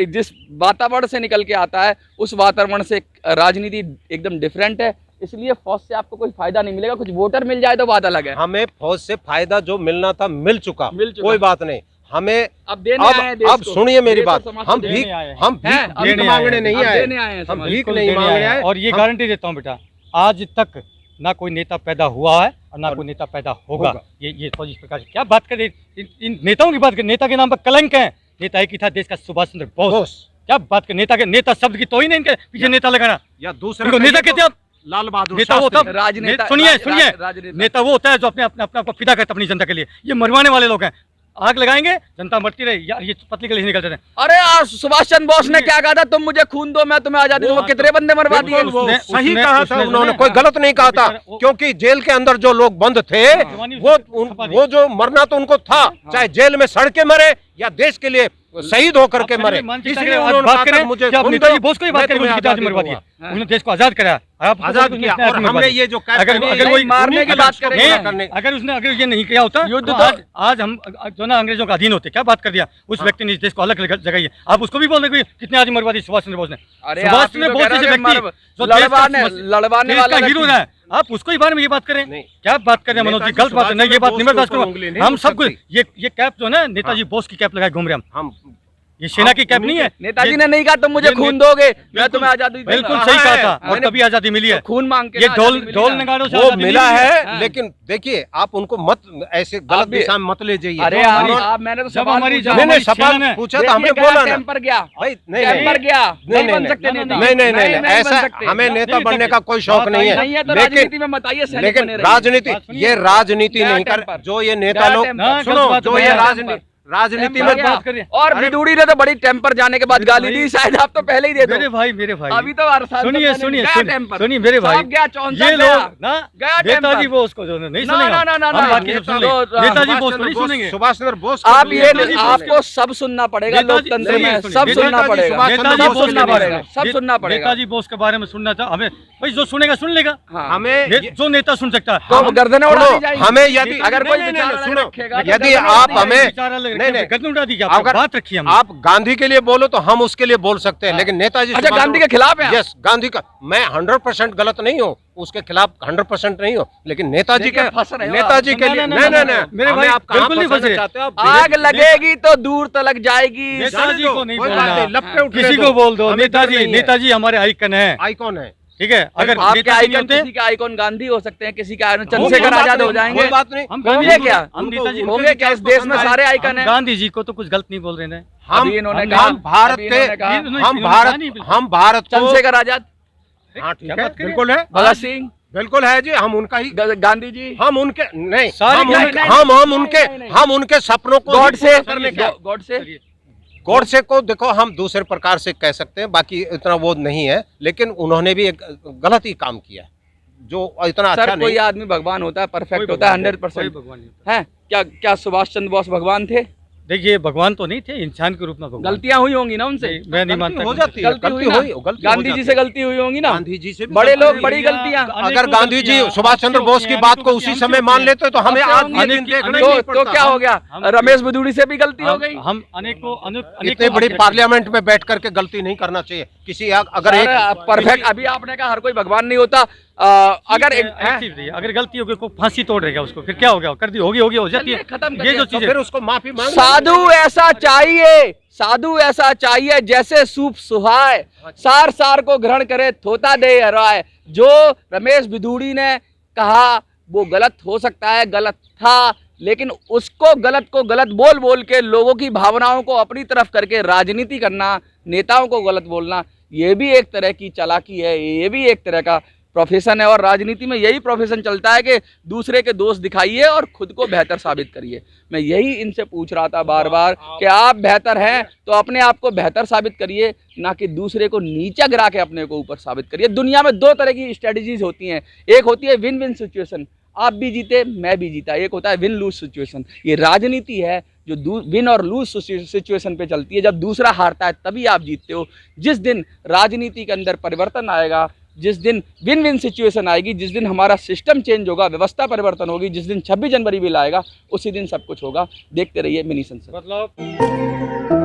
जिस वातावरण से निकल के आता है, उस वातावरण से राजनीति एकदम डिफरेंट है। इसलिए फौज से आपको कोई फायदा नहीं मिलेगा। कुछ वोटर मिल जाए तो बात अलग है।
हमें फौज से फायदा जो मिलना था मिल चुका, कोई बात नहीं। हमें
अब देने आए हैं देश
अब
को।
सुनिए मेरी
देश
बात,
और समाज को
हम
देने
भीख
आए हैं।
हम भीख
हैं, अब
भीख
देने
मांगने
आए
नहीं
अब
आए,
देने आए हैं
हम
समाज।
भीख
बिल्कुल
नहीं
देने
मांग
आए
रहे
हैं।
हैं।
और ये
हम-
गारंटी देता हूँ बेटा, आज तक ना कोई नेता पैदा हुआ है और ना कोई नेता पैदा होगा। ये फौजी प्रकाश क्या बात करें, इन नेताओं की बात करें, नेता के नाम पर कलंक है। नेता एक ही था, देश का सुभाष चंद्र बोस। क्या बात करें, नेता शब्द की तो ही नहीं, इनके पीछे नेता लगाना।
या दूसरे
इनको नेता कहते हैं आप?
लाल बहादुर
नेता वो
शास्त्री।
होता
राजनेता
सुनिए
राज-
सुनिए,
राजनेता।
नेता वो होता है जो अपने आप को फिदा करता है अपनी जनता के लिए। ये मरवाने वाले लोग हैं, आग लगाएंगे जनता मरती रही, यार ये पतली के लिए निकलते हैं।
अरे यार सुभाष चंद्र बोस ने क्या कहा था, तुम मुझे खून दो मैं तुम्हें आजादी दूंगा। कितने बंदे मरवा दिए।
बिल्कुल, वो
उसने-
सही
उसने-
कहा था
उसने-
उन्होंने,
उसने-
कोई गलत नहीं कहा था,
बेचारा वो-
क्योंकि जेल के अंदर जो लोग बंद थे
जवानी
वो
उसने छपा दी।
वो जो मरना तो उनको था, चाहे जेल में सड़ के मरे या देश के लिए शहीद होकर के मरे। इसलिए उन्होंने
बात
कहा था,
करें
मुझे
कि आप
खून
नेताजी
दो,
बोस को ही
मैं
बात करें,
तुम्हें
उनकी
आजादी
मरवा
दूंगा।
दिया, उन्होंने देश को आजाद कराया। आप
आजाद किया। और हमने ये जो
अगर
नहीं, मारने की बात करें,
अगर ये नहीं किया होता
युद्ध
तो
तो-
आज हम जो ना अंग्रेजों का अधीन होते। क्या बात कर दिया उस व्यक्ति ने, इस देश को अलग जगाई है। आप उसको भी बोल रहे कितने आदमी मरवा दी सुभाष चंद्र बोस ने।
अरे
सुभाष
आप ही
चंद्र
तो
बोस
कह रहे
जैसे
हो कि
व्यक्ति जो देश का
लड़वाने
देश
वाला
का हीरो
व्यक्ति।
है, आप उसको ही बारे में ये बात करें।
नहीं।
क्या बात कर रहे हैं मनोज जी,
नेताजी
गलत बात है। नहीं, ये बात
सुभाष
नहीं बर्दाश्त
चंद्र बोस के ऊपर उंगली
करो।
नहीं
हम
उठ
सब कुछ
सकती।
ये कैप जो है ना, नेताजी बोस की कैप लगाए घूम रहे हम।
हम
ये सेना की कैप नहीं है।
नेताजी ने नहीं कहा तुम मुझे
ये
खून
ने-
दोगे मैं
बिल्कुल-
तुम्हें आजादी दूंगा।
बिल्कुल
हाँ,
सही कहा
है।
था, और
मैंने
तभी आजादी मिली है।
खून मांग के
ये
ना
ढोल
आजादी मिली
ढोल
ना।
नगाड़ों से
वो
आजादी
मिला
मिली
है,
हाँ।
लेकिन देखिए आप उनको मत ऐसे गलत
भी-
दिशा में मत ले जाइए।
अरे आप मैंने तो
जब
सवाल
हमारी-
पूछा।
जब
नहीं नहीं
हमारी
सवाल
सेना ने-
पूछा था, हमने बोला ना
टेम्पर गया
भाई। नहीं
टेम्पर
नहीं
गया
नहीं,
नहीं बन
नहीं,
सकते नेता।
नहीं नहीं नहीं
बन
ऐसा
सकते।
हमें नेता
नहीं
बनने
सकते।
का कोई शौक
बात
नहीं
नहीं है तो
है,
राजनीति
लेकिन
में बताइए सैनिक
लेकिन
बने रहिए।
राजनीति
बात सुनिए।
ये राजनीति
गया
नहीं कर
टेम्पर।
जो ये नेता
गया
लोग
टेम्पर।
सुनो
गलत
जो
बात
ये
है।
राजनीति
टेम्पर
में
गया।
बात करिए।
और
अरे-
बिदुड़ी ने तो बड़ी टेम्पर जाने के बाद
मेरे
गाली
भाई-
दी, शायद आप तो पहले ही दे दो।
मेरे भाई
अभी तो अरसाल
सुनिए
तो
सुनिए
गया
सुनिए
टेम्पर।
सुनिए मेरे भाई,
सब गया, चौंसठ
ये
गया।
लोग ना
गया
नेताजी
टेम्पर।
बोस को जो नहीं
ना,
सुनेंगे,
ना, ना, ना,
हम
ना,
बाकी सब सुन लेंगे। नेताजी बोस को नहीं सुनेंगे।
सुभाष चंद्र बोस
आप ये
नेताजी बोस
आपको सब सुनना पड़ेगा
नेताजी-
लोकतंत्र
नहीं,
में,
सुनिए,
सब सुनना
नेताजी
पड़ेगा,
सुभाष चंद्र
नेताजी
सब
बोस
सुनना
के लिए
पड़ेगा, सब सुनना पड़ेगा।
नेताजी बोस के बारे में सुनना था हमें भाई, जो सुनेगा सुन लेगा।
हाँ।
हमें
जो नेता सुन सकता है।
तो गर्दनें उड़ा दी
सुनो,
जाएंगी।
हमें यदि
अगर कोई
नहीं, नहीं,
विचार
नहीं,
अलग
सुनो,
रखेगा तो
यदि
गर्दनें उड़ा
आप
दी जाएंगी।
हमें
विचार अलग
नहीं, नहीं।
गर्दन उड़ा दी क्या?
अगर
बात रखी हमने।
आप गांधी के लिए बोलो तो हम उसके लिए बोल सकते हैं, लेकिन नेताजी
अच्छा, गांधी के खिलाफ हैं?
यस, गांधी का मैं 100% गलत नहीं हूँ, उसके खिलाफ 100% नहीं हूँ, लेकिन नेताजी के
फंस रहे हो
नेताजी के लिए नहीं नहीं नहीं
मेरे भाई
आप कहाँ
बिल्कुल नहीं
फंसाना
फंसे।
चाहते हो आप?
आग लगेगी तो दूर तलक जाएगी।
नेताजी को नहीं
कोई बात
बोलना,
नहीं, लपटे उठने
किसी
दो।
को बोल दो।
हमें डर
नेताजी
नहीं है।
नेताजी हमारे आइकन है,
आइकॉन है।
ठीक है। अगर
आपके
नेताजी नहीं
आइकन,
होते,
किसी का आइकॉन गांधी हो सकते हैं, किसी का
कोई
चंद्रशेखर
बात
आजाद
नहीं,
हो जाएंगे।
कोई बात नहीं।
हम
होंगे
गांधी
क्या?
हम नेताजी
होंगे क्या? इस देश में सारे आइकन
हम
हैं।
गांधी जी को तो कुछ गलत नहीं बोल रहे हैं।
हम
अभी इन्होंने कहा,
हम भारत
अभी
के
इन्होंने कहा,
हम भारत को
चंद्रशेखर आजाद,
हाँ ठीक है, बिल्कुल है,
भगत सिंह,
बिल्कुल है जी, हम उनका ही
गांधी जी,
हम उनके नहीं
सारे
हम
नहीं,
उनके
नहीं,
हम
नहीं,
उनके
नहीं, नहीं।
हम उनके सपनों को
गॉड से,
करने का
गॉड से,
गोडसे को देखो हम दूसरे प्रकार से कह सकते हैं, बाकी इतना वो नहीं है, लेकिन उन्होंने भी एक गलत ही काम किया जो इतना अच्छा
सर कोई
नहीं।
आदमी भगवान होता है, परफेक्ट होता है, 100%
भगवान नहीं होता।
है क्या? क्या सुभाष चंद्र बोस भगवान थे?
देखिए भगवान तो नहीं थे, इंसान के रूप में भगवान।
गलतियां हुई होंगी ना उनसे,
मैं नहीं मानता।
हो जाती है,
गलती हुई ना?
गलती
गांधी जी से गलती हुई होंगी ना?
गांधी जी से भी
बड़े
गलती
लोग
हुई।
बड़ी गलतियां।
अगर गांधी जी सुभाष चंद्र बोस की बात को उसी समय मान लेते तो हमें आज ये दिन देखना ही नहीं
तो
पड़ता।
क्या हो गया? रमेश बिधूड़ी से भी गलती हो गई।
हम अनेकों
इतनी बड़ी पार्लियामेंट में बैठ करके गलती नहीं करना चाहिए किसी। अगर एक
परफेक्ट, अभी आपने कहा हर कोई भगवान नहीं होता, अगर
अगर गलती होगी को फांसी तोड़ देगा उसको, फिर क्या हो गया? कर दी, होगी होगी, हो जाती है।
खत्म कर
ये
दिया।
जो
तो
चीजें
फिर उसको माफी मांग
साधु ऐसा चाहिए, साधु ऐसा चाहिए जैसे सूप सुहाए, सार सार को ग्रहण करे, थोता दे हराए। जो रमेश बिधूड़ी ने कहा वो गलत हो सकता है, गलत था, लेकिन उसको गलत को गलत बोल बोल के लोगों की भावनाओं को अपनी तरफ करके राजनीति करना, नेताओं को गलत बोलना, ये भी एक तरह की चालाकी है, ये भी एक तरह का प्रोफेशन है। और राजनीति में यही प्रोफेशन चलता है कि दूसरे के दोष दिखाइए और खुद को बेहतर साबित करिए। मैं यही इनसे पूछ रहा था बार बार कि आप बेहतर हैं तो अपने आप को बेहतर साबित करिए, ना कि दूसरे को नीचा गिरा के अपने को ऊपर साबित करिए। दुनिया में दो तरह की स्ट्रेटजीज होती हैं, एक होती है विन विन सिचुएशन, आप भी जीते मैं भी जीता, एक होता है विन लूज सिचुएशन। ये राजनीति है जो विन और लूज सिचुएशन पे चलती है। जब दूसरा हारता है तभी आप जीतते हो। जिस दिन राजनीति के अंदर परिवर्तन आएगा, जिस दिन विन विन सिचुएशन आएगी, जिस दिन हमारा सिस्टम चेंज होगा, व्यवस्था परिवर्तन होगी, जिस दिन 26 जनवरी बिल आएगा, उसी दिन सब कुछ होगा। देखते रहिए मिनी संसद।
मतलब